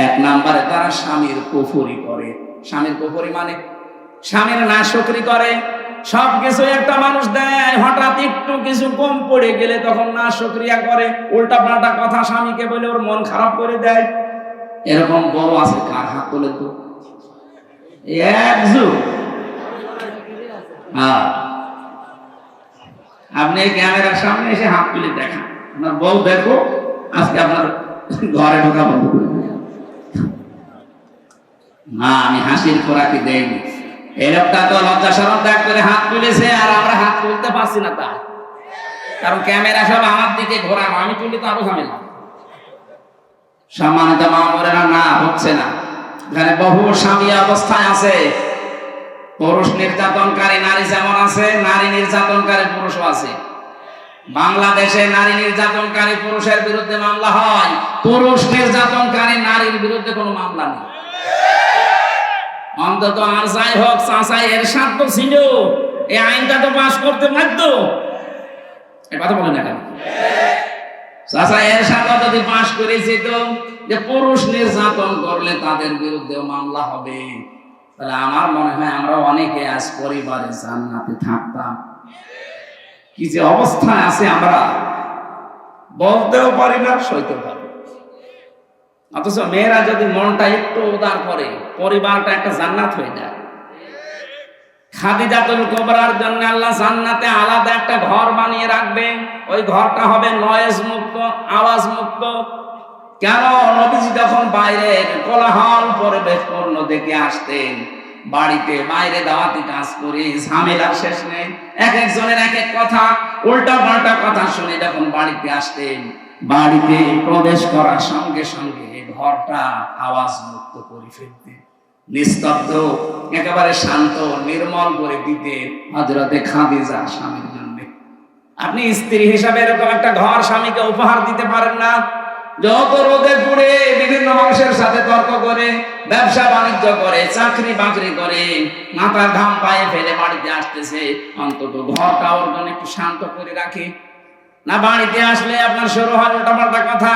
এক নম্বরে তারা স্বামীর কুফরি করে। স্বামীর কুফরি মানে স্বামীর নাশকরি করে। সবকিছু একটা মানুষ দেয়, হঠাৎ একটু কিছু কম পড়ে গেলে তখন নাশকরিয়া করে, উল্টা পাল্টা কথা স্বামীকে বলে ওর মন খারাপ করে দেয়। এরকম বউ আছে? কার হাত তোলে তো? একজন। আপনি ক্যামেরার সামনে এসে হাত তুলে দেখান, আপনার বউ দেখো আজকে আপনার ঘরে ঢোকা বন্ধ করে না। আমি হাসির খোরাকি দেইনি। এই লোকটা তো লজ্জা শরম ত্যাগ করে হাত তুলেছে, আর আমরা হাত তুলতে পারছি না। তার কারণ ক্যামেরা সব আমার দিকে ঘোরানো, আমি তুলি তো আরো ঝামেলা। সম্মানিত মা বোনেরা, না হচ্ছে না। এখানে বহু স্বামী অবস্থায় আছে। পুরুষ নির্যাতনকারী নারী যেমন আছে, নারী নির্যাতনকারী পুরুষও আছে। বাংলাদেশে নারী নির্যাতনকারী পুরুষের বিরুদ্ধে মামলা হয়, পুরুষ নির্যাতনকারী নারীর বিরুদ্ধে কোনো মামলা নেই। অন্তত আর যাই হোক, চাচা এরশাদ তো ছিল, এই আইনটা তো পাস করতে পারতো। এই কথা বলেন না কেন? চাচা এরশাদ যদি পাস করেছে তো, যে পুরুষ নির্যাতন করলে তাদের বিরুদ্ধে মামলা হবে, তাহলে আমার মনে হয় আমরা অনেকে আজ পরিবারে জান্নাতে থাকতাম। কি যে অবস্থায় আছে আমরা বলতেও পারি না, সইতেও পারি। অথচ মেয়েরা যদি মনটা একটু উদার করে, পরিবারটা একটা জান্নাত হয়ে যায়। খাদিজাতুল কুবরার জন্য আল্লাহ জান্নাতে আলাদা একটা ঘর বানিয়ে রাখবে। ওই ঘরটা হবে নয়েজ মুক্ত, আওয়াজ মুক্ত। কেন? নবীজি যখন বাইরে কোলাহল পরিবেশপূর্ণ দেখে আসতেন, বাড়িতে বাইরে দাওয়াতি কাজ করে ঝামেলার শেষ নেই, এক একজনের এক এক কথা, উল্টা পাল্টা কথা শুনে যখন বাড়িতে আসতেন, বাড়িতে প্রবেশ করার সঙ্গে সঙ্গে ঘরটা আওয়াজ মুক্ত করে ফেলতেন। নিস্তব্ধ, একেবারে শান্ত, নির্মল করে দিতে হযরতে খাদিজা স্বামীর জন্য। আপনি স্ত্রী হিসাবে এরকম একটা ঘর স্বামীকে উপহার দিতে পারেন না? যত রোদে পুড়ে বিভিন্ন মানুষের সাথে তর্ক করে, ব্যবসা বাণিজ্য করে, চাকরি বাকরি করে, মাথার ঘাম পায়ে ফেলে বাড়িতে আসতেছে, অন্তত ঘরটা ওর জন্য একটু শান্ত করে রাখে না? বাড়িতে আসলে আপনার শুরু হয় উল্টাপাল্টা কথা।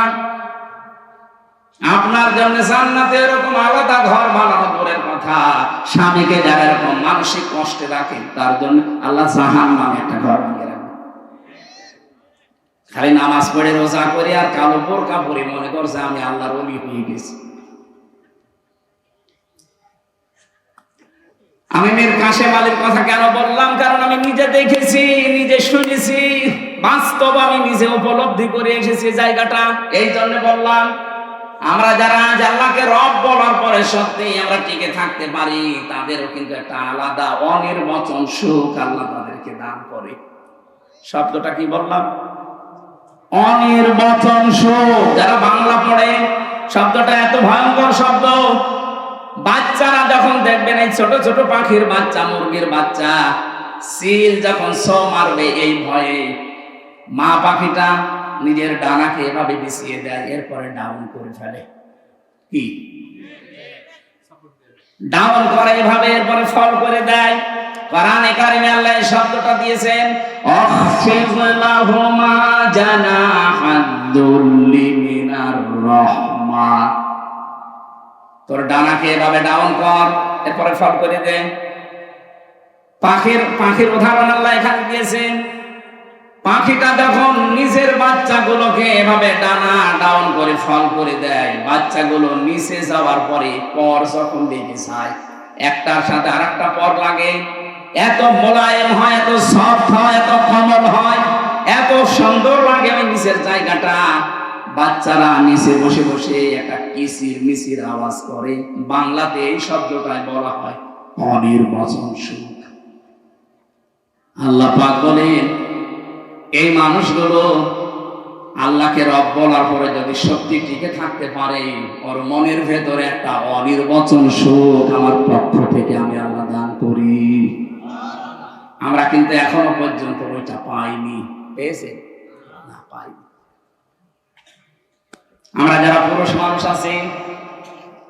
আপনার জন্য জান্নাতে এরকম আলাদা ঘর বানানো দূরের কথা, স্বামীকে যারা এরকম মানসিক কষ্টে রাখে তার জন্য আল্লাহ জাহান্নামে একটা ঘর বানিয়ে রাখে। খালি নামাজ পড়ে রোজা করে আর কালো বোরকা পরে মনে করছে আমি আল্লাহর ওলি হয়ে গেছি। আমি মীর কাশেম আলীর কথা কেন বললাম? কারণ আমি নিজে দেখেছি, নিজে শুনেছি, বাস্তব আমি নিজে উপলব্ধি করে এসেছি জায়গাটা। এই জন্য বললাম, আমরা যারা আজ আল্লাহকে রব বলার পরে সত্যি আমরা টিকে থাকতে পারি, তাদেরও কিন্তু একটা আলাদা অনির্বচন সুখ আল্লাহ তাদেরকে দান করে। শব্দটা কি বললাম? অনির্বচন সুখ। যারা বাংলা পড়ে, শব্দটা এত ভয়ঙ্কর শব্দ। বাচ্চারা যখন দেখবেন এই ছোট ছোট পাখির বাচ্চা, মুরগির বাচ্চা, সিল যখন ছো মারবে এই ভয়ে, মা পাখিটা নিজের ডানাকে এভাবে বিছিয়ে দেয়, এরপরে ডাউন করে ফেলে। কি ডাউন করে এভাবে, এরপরে ফল করে দেয়। কোরআনে কারিমে আল্লাহ এই শব্দটা দিয়েছেন, আখফিজ লাহুমা জানাহাদ-দুল্লি মিনার রাহমা। তোর ডানাকে এভাবে ডাউন কর, এরপরে ফল করে দে। পাখির উদাহরণ আল্লাহ এখানে দিয়েছেন। পাখিটা যখন নিজের বাচ্চাগুলোকে এভাবে ডানা ডাউন করে ফল করে দেয়, বাচ্চাগুলো নিচে যাওয়ার পরে পর যখন বেঁধে যায়, একটার সাথে আরেকটা পর লাগে, এত মোলায়েম হয়, এত সফট হয়, এত কোমল হয়, এত সুন্দর লাগে ওই নিচের জায়গাটা। বাচ্চারা নিচে বসে বসে একটা কিচির মিচির আওয়াজ করে। বাংলাতে এই শব্দটাই বলা হয় অনির্বচন সুখ। আল্লাহ পাক বলেন, এই মানুষগুলো আল্লাহকে রব বলার পরে যদি সত্যি টিকে থাকতে পারে, ওর মনের ভেতরে একটা অনির্বচন সুখ আমার পক্ষ থেকে আমি আল্লাহ দান করি। আমরা কিন্তু এখনো পর্যন্ত ওইটা পাইনি। পেয়েছে না? পাইনি। আমরা যারা পুরুষ মানুষ আছি,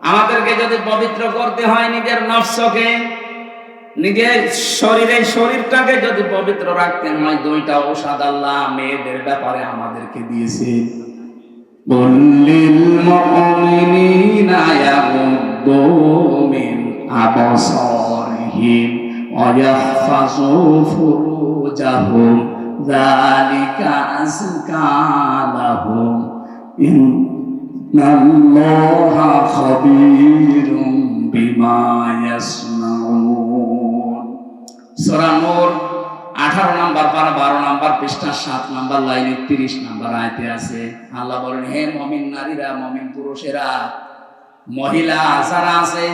আমাদেরকে যদি পবিত্র করতে হয় নিজের নফসকে, নিজের শরীরটাকে যদি পবিত্র রাখতে হয়, দুইটা ঔষধ আল্লাহ মেয়েদের ব্যাপারে আমাদেরকে দিয়েছে। বল্লিল মুমিনিনা ইয়াগুদ্দু মিন আবসারিহিম ওয়া ইয়াহফাযু ফুরুজাহুম যালিকা আযকা লাহুম ইন্নাল্লাহা খাবীরুম বিমা ইয়াসনাউন। সূরা নূর 18 নম্বর পারা 12 নম্বর পৃষ্ঠা 7 নম্বর লাইনে 30 নম্বর আয়াতে আছে। আল্লাহ বলেন, হে মুমিন নারীরা, মুমিন পুরুষেরা, মহিলা যারা আছে,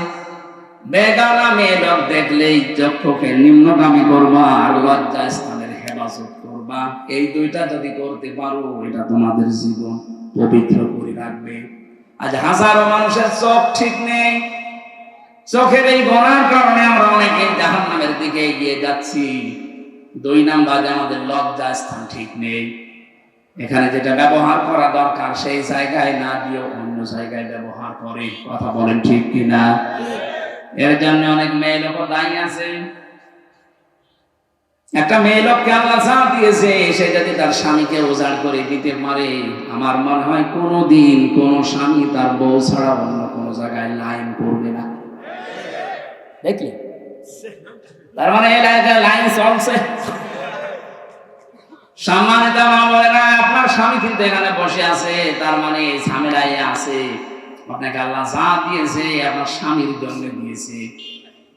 বেগানা মেয়ে লোক দেখলেই চক্ষুকে নিম্নগামী করবা আর লজ্জা স্থানের হেফাজত করবা। এই দুইটা যদি করতে পারো, এটা তোমাদের জীবন পবিত্র করে রাখবে। আজ হাজারো মানুষের চোখ ঠিক নেই। চোখের এই গুনার কারণে আমরা অনেকে জাহান্নামের দিকে এগিয়ে যাচ্ছি। 2 নাম্বারে আমাদের লজ্জা স্থান ঠিক নেই। এখানে যেটা ব্যবহার করা দরকার সেই জায়গায় না দিয়ে অন্য জায়গায় ব্যবহার করে। কথা বলেন ঠিক কিনা? এর জন্য অনেক মেয়ে লোক দায়ী আছে। একটা মেয়ে লোককে আল্লাহ যা দিয়েছে, সে যদি তার স্বামীকে উজাড় করে দিতে পারে, আমার মনে হয় কোনোদিন কোন স্বামী তার বউ ছাড়া অন্য কোন জায়গায় লাইন করবে না। দেখলি? তার মানে এলাকায় লাইন চলছে। সম্মানিত মা বোনেরা, আপনার স্বামী কিন্তু এখানে বসে আছে, তার মানে ঝামেলায় আছে। আপনাকে আল্লাহ যা দিয়েছে আপনার স্বামীর জন্য দিয়েছে,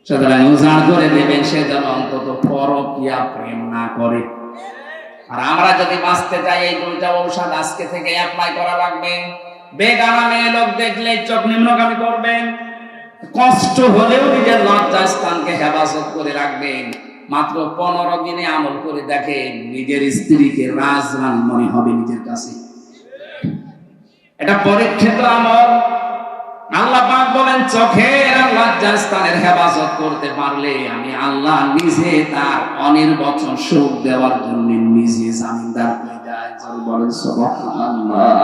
সুতরাং উজাড় করে দেবেন, সে যেন অন্তত পরকীয়া প্রেম না করে। আর আমরা যদি বাঁচতে চাই, এই দুইটা ঔষধ আজকে থেকে অ্যাপ্লাই করা লাগবে। বেগানা মেয়ে লোক দেখলে চোখ নিম্নগামী করবেন, কষ্ট হলেও নিজের লজ্জা স্থানকে হেফাজত করে রাখবেন। মাত্র 15 দিনে আমল করে দেখেন, নিজের স্ত্রীকে রাজরানী মনে হবে নিজের কাছে। এটা পরীক্ষিত আমল। আল্লাহ পাক বলেন, চোখের আর লজ্জা স্থানের হেফাজত করতে পারলে আমি আল্লাহ নিজে তার অনির্বচন সুখ দেওয়ার জন্য নিজে জামিনদার হয়ে যায়। বলেন সুবহানাল্লাহ।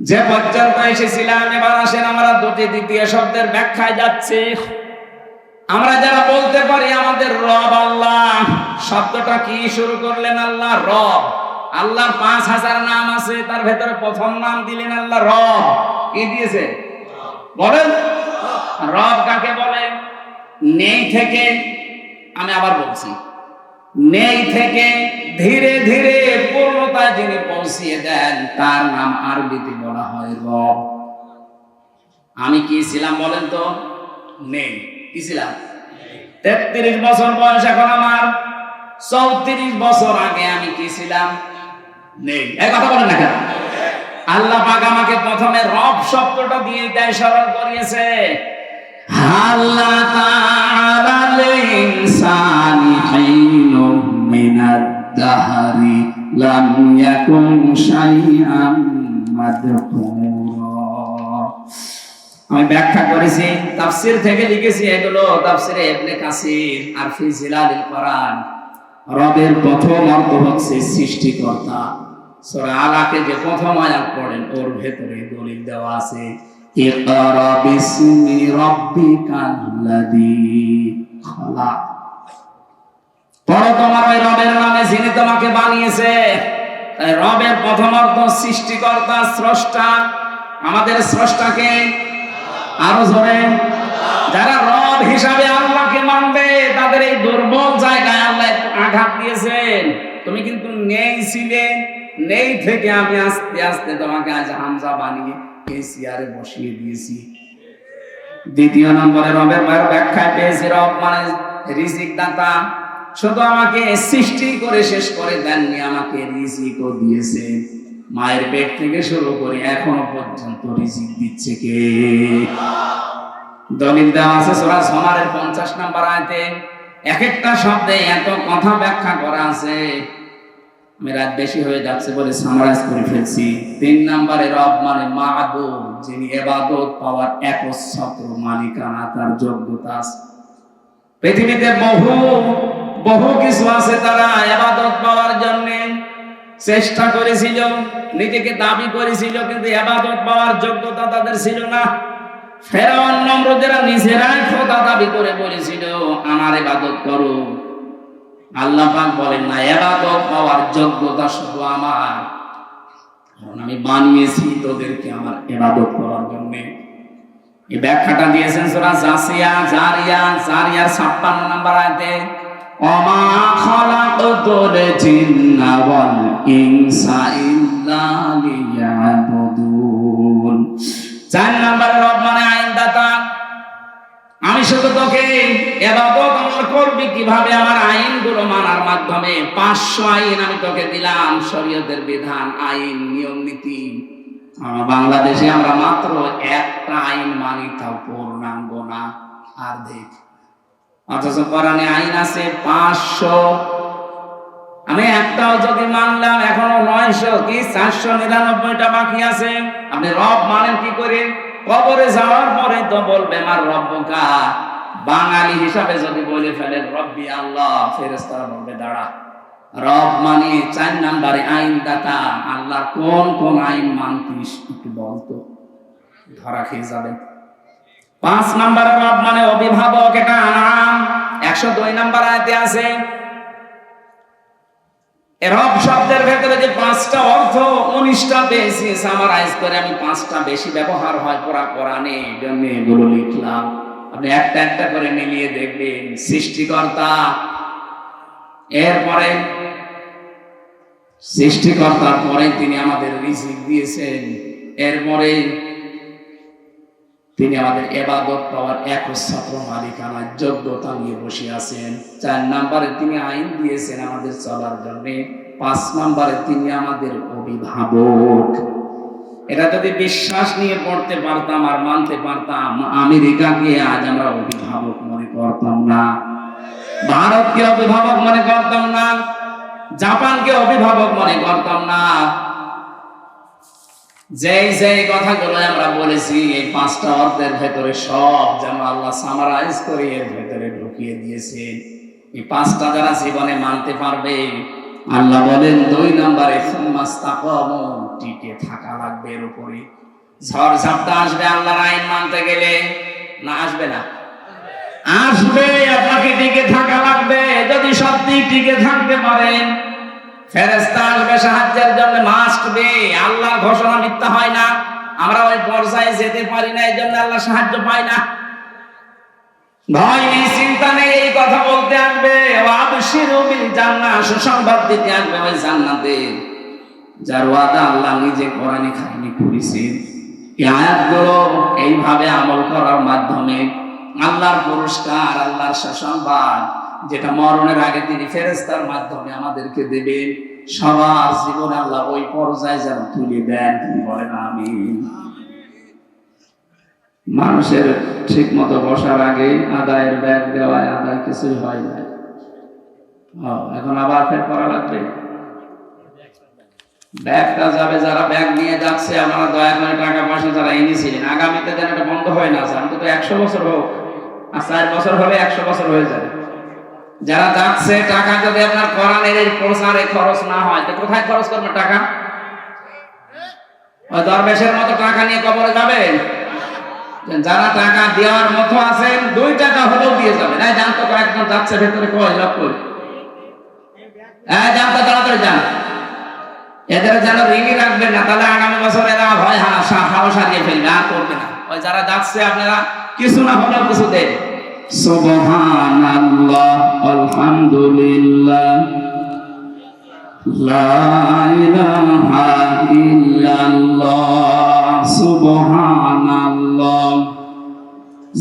যে পর্যন্ত এসেছিলাম, এবার আসেন আমরা দুটি দ্বিতীয় শব্দের ব্যাখ্যায় যাচ্ছি। আমরা যারা বলতে পারি আমাদের রব আল্লাহ, শব্দটা কি শুরু করলেন? আল্লাহ রব। আল্লাহর 5000 নাম আছে, তার ভেতরে প্রথম নাম দিলেন আল্লাহ রব। কি দিয়েছে বলেন? রব কাকে বলে? নেই থেকে, আমি আবার বলছি, নেই থেকে ধীরে ধীরে পূর্ণতায় যিনি পৌঁছিয়ে দেন, তার নাম আরবিতে বলা হয় রব। আমি কি ছিলাম বলেন তো? নেই। কি ছিলাম? 33 বছর বয়স এখন আমার, 34 বছর আগে আমি কি ছিলাম? নেই। এই কথা বলেন না কেন? আল্লাহ পাক আমাকে প্রথমে রব শব্দটা দিয়ে দেয়, স্মরণ করিয়েছে। আল্লাহ তাআলা লিনসানি হাইনুম মিনাদ দাহরি লাম ইয়াকুন শাইআন মাদকুরা। আমি ব্যাখ্যা করেছি, তাফসীর থেকে লিখেছি, এগুলো তাফসীরে ইবনে কাসির আর ফি জিলালিল কোরআন। রবের প্রথম অর্থ হচ্ছে সৃষ্টিকর্তা। সূরা আলাকে যে প্রথম আয়াত পড়েন ওর ভেতরে দলিল দেওয়া আছে, ইকরা বিসমি রাব্বিকাল্লাযী খালাক। পড়ো তোমার ওই রবের নামে যিনি তোমাকে বানিয়েছে। তাই রবের প্রথম অর্থ সৃষ্টিকর্তা, স্রষ্টা। আমাদের স্রষ্টাকে আরো জোরে। যারা রব হিসাবে আল্লাহকে মানবে তাদের এই দুর্বল জায়গায় আল্লাহ একটু আঘাত দিয়েছেন। তুমি কিন্তু নেই ছিলে, নেই থেকে আমি আস্তে আস্তে তোমাকে আজ হামজা বানিয়ে এই চেয়ারে বসিয়ে দিয়েছি। দ্বিতীয় নম্বরে রবের ব্যাখ্যায় পেয়েছি, রব মানে রিজিক দাতা। শুধু আমাকে সৃষ্টি করে শেষ করে দেননি, আমাকে রিজিকও দিয়েছে। মায়ের পেট থেকে শুরু করে এখনো পর্যন্ত রিজিক দিচ্ছে কে? দলিল দেওয়া আছে সূরা জুমারের 50 নম্বর আয়াতে। এক একটা শব্দে এত কথা ব্যাখ্যা করা আছে, আমি রাত বেশি হয়ে যাচ্ছে বলে সামারাইজ করে ফেলছি। 3 নম্বরে রব মানে মা'বুদ, যিনি ইবাদত পাওয়ার একচ্ছত্র মালিকানা, তার যোগ্যতা আছে। পৃথিবীতে বহু কিছু আছে, তারা ইবাদত পাওয়ার জন্য চেষ্টা করেছিল, নিজেকে দাবি করেছিল, কিন্তু ইবাদত পাওয়ার যোগ্যতা তাদের ছিল না। ফেরাউন নমরুদেরা নিজেরাই খোদা দাবি করে বলেছিল আমার ইবাদত করো। আল্লাহ পাক বলেন না, ইবাদত পাওয়ার যোগ্যতা শুধু আমার, কারণ আমি বানিয়েছি তোদেরকে আমার ইবাদত করার জন্য। এই ব্যাখ্যাটা দিয়েছেন সূরা জারিয়ার 56 নম্বর আয়াতে, ওমা খালাকতুল জিন্না ওয়াল ইনসা ইল্লা লিয়াবুদুন। 4 নম্বরে রব মানে আইনদাতা। আমি শুধু তোকে ইবাদত আমার করবি কিভাবে? আমার আইনগুলো মানার মাধ্যমে। 500 আইন আমি তোকে দিলাম, শরীয়তের বিধান, আইন, নিয়ম নীতি। বাংলাদেশে আমরা মাত্র একটা আইন মানি, তাও পূর্ণাঙ্গ না, অর্ধেক। অথচ কোরআনে আইন আছে 500। আমি একটাও যদি মানলাম, এখনো 900 কি 499টা বাকি আছে। আপনি রব মানেন কি করে? কবরে যাওয়ার পরে তো বলবে আমার রব্বুকা। বাঙালি হিসাবে যদি বলে ফেলেন রব্বি আল্লাহ, ফেরেশতারা বলবে দাঁড়া, রব মানে 4 নম্বরে আইন দাতা। আল্লাহর কোন কোন আইন মানতিস একটু বলতো, ধরা খেয়ে যাবেন। 5 নম্বরে রব মানে অভিভাবক, এটা আনাম 102 নম্বর আয়াতে আছে। রব শব্দের ভেতরে যে 5টা অর্থ, 19টা পেয়েছি, সামারাইজ করে আমি 5টা বেশি ব্যবহার হয় পুরা কোরআনে, এজন্য এগুলো লিখলাম। আপনি একটা একটা করে মিলিয়ে দেখবেন। সৃষ্টিকর্তা, এরপরে সৃষ্টিকর্তার পরে তিনি আমাদের রিজিক দিয়েছেন, এরপরে তিনি আমাদের ইবাদত পাওয়ার একচ্ছত্র মালিকানার যোগ্যতা নিয়ে বসে আছেন। 4 নম্বরে তিনি আইন দিয়েছেন আমাদের চলার জন্য। 5 নম্বরে তিনি আমাদের অভিভাবক। এটা যদি বিশ্বাস নিয়ে পড়তে পারতাম আর মানতে পারতাম, আমেরিকাকে আজ আমরা অভিভাবক মনে করতাম না, ভারতকে অভিভাবক মনে করতাম না, জাপানকে অভিভাবক মনে করতাম না। যেই কথাগুলো আমরা বলেছি, এই 5টা অর্থের ভেতরে সব যেন আল্লাহ সামারাইজ করে এর ভেতরে ঢুকিয়ে দিয়েছে। এই 5টা যারা জীবনে মানতে পারবে, আল্লাহ বলেন 2 নম্বরে সুম্মাস্তাকামু, টিকে থাকা লাগবে এর উপরে। ঝড় ঝাপটা আসবে আল্লাহর আইন মানতে গেলে, না আসবে না? আসবে। আপনাকে টিকে থাকা লাগবে। যদি সত্যি টিকে থাকতে পারেন, ফেরেশতা আসবে সাহায্যের জন্য, মাস্ট বি। আল্লাহর ঘোষণা মিথ্যা হয় না। আমরা ওই পর্যায়ে যেতে পারি না, এই জন্য আল্লাহ সাহায্য পাই না। ভয় নেই, চিন্তা নেই, এই কথা বলতে আসবে। ওয়াবশিরু বিল জান্নাহ, সুসংবাদ দিতে আসবে ওই জান্নাতে, যার ওয়াদা আল্লাহ নিজে কোরআনে কারিমে করেছেন। এই আয়াতগুলো এইভাবে আমল করার মাধ্যমে আল্লাহর পুরস্কার, আল্লাহর সুসংবাদ, যেটা মরণের আগে তিনি ফেরেশতার মাধ্যমে আমাদেরকে দেবেন। সবার জীবনে আল্লাহ ওই পর্যায়ে যেন তুলে দেন। বলেন আমিন। মানুষের ঠিক মতো বসার আগে আদায়ের ব্যাগ দেওয়ায় আদায় কিছুই হয় না। এখন আবার ফের করা লাগবে। ব্যাগটা যাবে, যারা ব্যাগ নিয়ে যাচ্ছে আপনারা দয়া করে টাকা পয়সা যারা এনেছিলেন আগামীতে যেন এটা বন্ধ হয় না। অন্তত 100 বছর হোক, আর 4 বছর হলে 100 বছর হয়ে যাবে। যারা যাচ্ছে টাকা যদি আপনার কোরআনের এই প্রচারে খরচ না হয় তো কোথায় খরচ করবে টাকা? ওই দরবেশের মতো টাকা নিয়ে কবরে যাবে? যারা টাকা দেওয়ার মতো আছেন 2 টাকা হলেও দিয়ে যাবে। না জানতো কয়েকজন যাচ্ছে ভেতরে, কয় লক্ষ, হ্যাঁ জানতো, তাড়াতাড়ি যান। এদের যেন রিঙে রাখবেন না, তাহলে আগামী বছর এরা ভয় হাওয়া সারিয়ে ফেলবে, আর করবে না। ওই যারা যাচ্ছে আপনারা কিছু না হলেও কিছু দেন। সুবহানাল্লাহ, আলহামদুলিল্লাহ, লা ইলাহা ইল্লাল্লাহ, সুবহানাল্লাহ।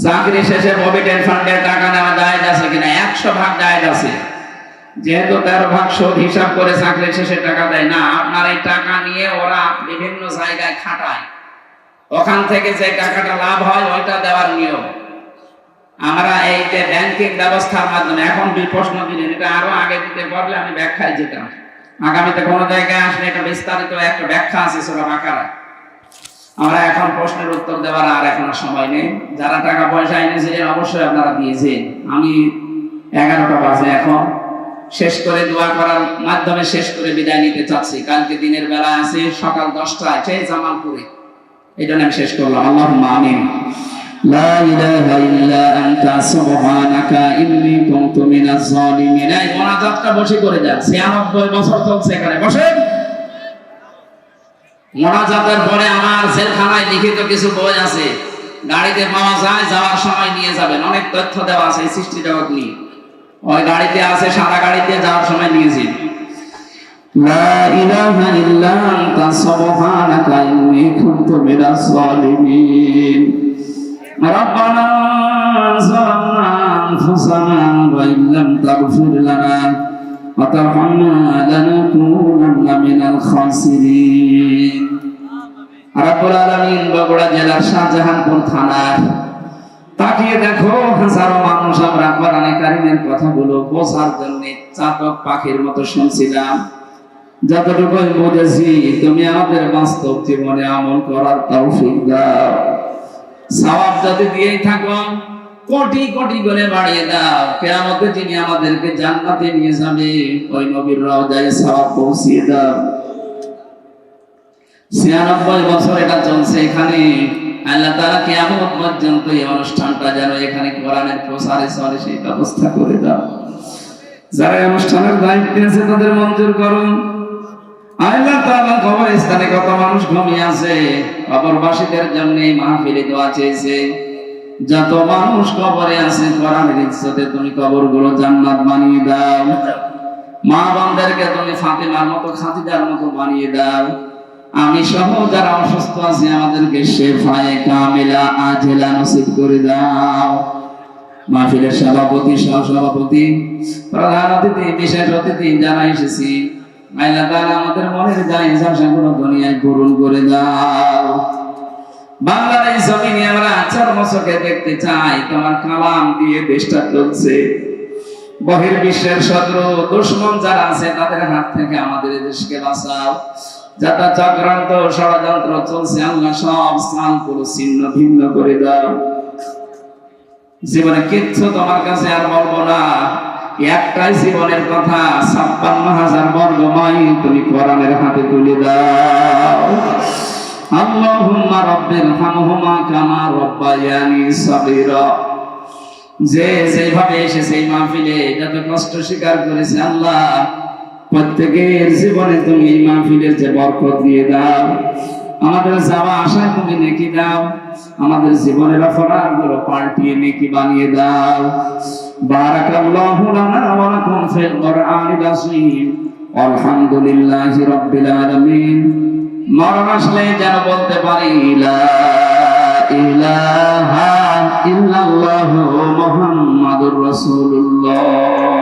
চাকরি শেষে প্রভিডেন্ট ফান্ডের টাকা নেওয়া জায়েজ আছে কিনা? 100 ভাগ জায়েজ আছে। যেহেতু 13 ভাগ সুদ হিসাব করে চাকরি শেষে টাকা দেয় না, আপনার এই টাকা নিয়ে ওরা বিভিন্ন জায়গায় খাটায়, ওখান থেকে যে টাকাটা লাভ হয় ওইটা দেওয়ার নিয়ম। আমরা এই যে ব্যাংকিং ব্যবস্থার মাধ্যমে এখন প্রশ্ন দিলেন, এটা আরো আগে দিতে পারলে আমি ব্যাখ্যায় যেতাম। আগামীতে কোনো জায়গায় আসলে এটা বিস্তারিত একটা ব্যাখ্যা আছে সূরা বাকারা। আমরা এখন প্রশ্নের উত্তর দেওয়ার আর এখন সময় নেই। যারা টাকা পয়সা এনেছিলেন অবশ্যই আপনারা দিয়েছেন। আমি 11টা বাজে এখন শেষ করে দোয়া করার মাধ্যমে শেষ করে বিদায় নিতে চাচ্ছি। কালকে দিনের বেলা আছে সকাল 10টায় সেই জামালপুরে, এটা আমি শেষ করলাম। আল্লাহুম্মা আমিন। লা ইলাহা ইল্লা আনতা সুবহানাকা ইন্নী কুনতু মিনাজ জালিমিন। এই মোনাজাতটা বসে করে যান। 96 বছর চলছে এখানে, বসেন। মোনাজাতের পরে আমার জেলখানায় লিখিত কিছু বই আছে, গাড়িতে পাওয়া যায়, যাওয়ার সময় নিয়ে যাবেন। অনেক তথ্য দেওয়া আছে এই সৃষ্টি জগৎ নিয়ে। ওই গাড়িতে আছে, সাদা গাড়িতে, যাওয়ার সময় নিয়েছি। লা ইলাহা ইল্লা আনতা সুবহানাকা ইন্নী কুনতু মিনাজ জালিমিন। রব্বানা যালামনা আনফুসানা ওয়া ইন লাম তাগফির লানা ওয়া তারহামনা লানাকুনান্না মিনাল খাসিরিন। রব্বুল আলামিন বগুড়া জেলার শাহজাহানপুর থানার তাকিয়ে দেখো, হাজারো মানুষ আমরা কোরআনে কারীমের কথাগুলো বোঝার জন্য চাতক পাখির মতো শুনছিলাম। যতটুকু বুঝেছি তুমি আমাদের বাস্তব জীবনে আমল করার তৌফিক দাও। সওয়াব যদি দিয়েই থাকো কোটি কোটি করে বাড়িয়ে দাও। কিয়ামতে যিনি আমাদেরকে জান্নাতে নিয়ে যাবে ওই নবীর রওজায় সওয়াব পৌঁছিয়ে দাও। 96 বছর এটা চলছে এখানে। আল্লাহ তাআলা কিয়ামত পর্যন্ত এই অনুষ্ঠানটা যেন এখানে কোরআনের প্রচারে চলে সেই ব্যবস্থা করে দাও। যারা অনুষ্ঠানের দায়িত্বে আছে তাদের মঞ্জুর করুন। আল্লাহ তাআলা কবরস্থানে কত মানুষ ঘুমিয়ে আছে, কবরবাসীদের জন্য এই মাহফিলে দোয়া চেয়েছে। যত মানুষ কবরে আছে কোরআনের ইজ্জতে তুমি কবরগুলো জান্নাত বানিয়ে দাও। মা বোনদেরকে তুমি ফাতেমার মতো, খাদিজার মতো বানিয়ে দাও। আমি সহ যারা অসুস্থ আছে আমাদেরকে শেফায়ে কামিলা আজেলা নসিব করে দাও। মাহফিলের সভাপতি, সহসভাপতি, প্রধান অতিথি, বিশেষ অতিথি যারা এসেছি, আল্লাহ তাআলা আমাদের মনের জায়েজ আশাগুলো দুনিয়ায় পূরণ করে দাও। বাংলার এই জমিনে আমরা চর্মচোখে দেখতে চাই তোমার কালাম দিয়ে দেশটা চলছে। বহির্বিশ্বের শত্রু দুশমন যারা আছে তাদের হাত থেকে আমাদের দেশকে বাঁচাও। যারা চক্রান্ত ষড়যন্ত্র চলছে আল্লাহ সব স্থান পুরো ছিন্ন ভিন্ন করে দাও। জীবনে কিচ্ছু তোমার কাছে আর বলবো না, একটাই জীবনের কথা, 56,000 বর্গ মাইল তুমি কোরআনের হাতে তুলে দাও। আল্লাহুম্মা রাব্বিরহামহুমা কামা রাব্বায়ানি সাগীরা। যে যেভাবে এসেছে এই মাহফিলে যত কষ্ট স্বীকার করেছে আল্লাহ, প্রত্যেকের জীবনে তুমি এই মাহফিলের যে বরকত দিয়ে দাও। আমাদের যাওয়া আশায় তুমি নেকি দাও। আমাদের জীবনের অপরাধগুলো পাল্টিয়ে নেকি বানিয়ে দাও। বারাকাল্লাহু লানা ওয়া লাকুম ফিল কুরআনিল আযীম। আলহামদুলিল্লাহি রাব্বিল আলামিন। মরণ আসলে যেন বলতে পারি লা ইলাহা ইল্লাল্লাহু মুহাম্মাদুর রাসূলুল্লাহ।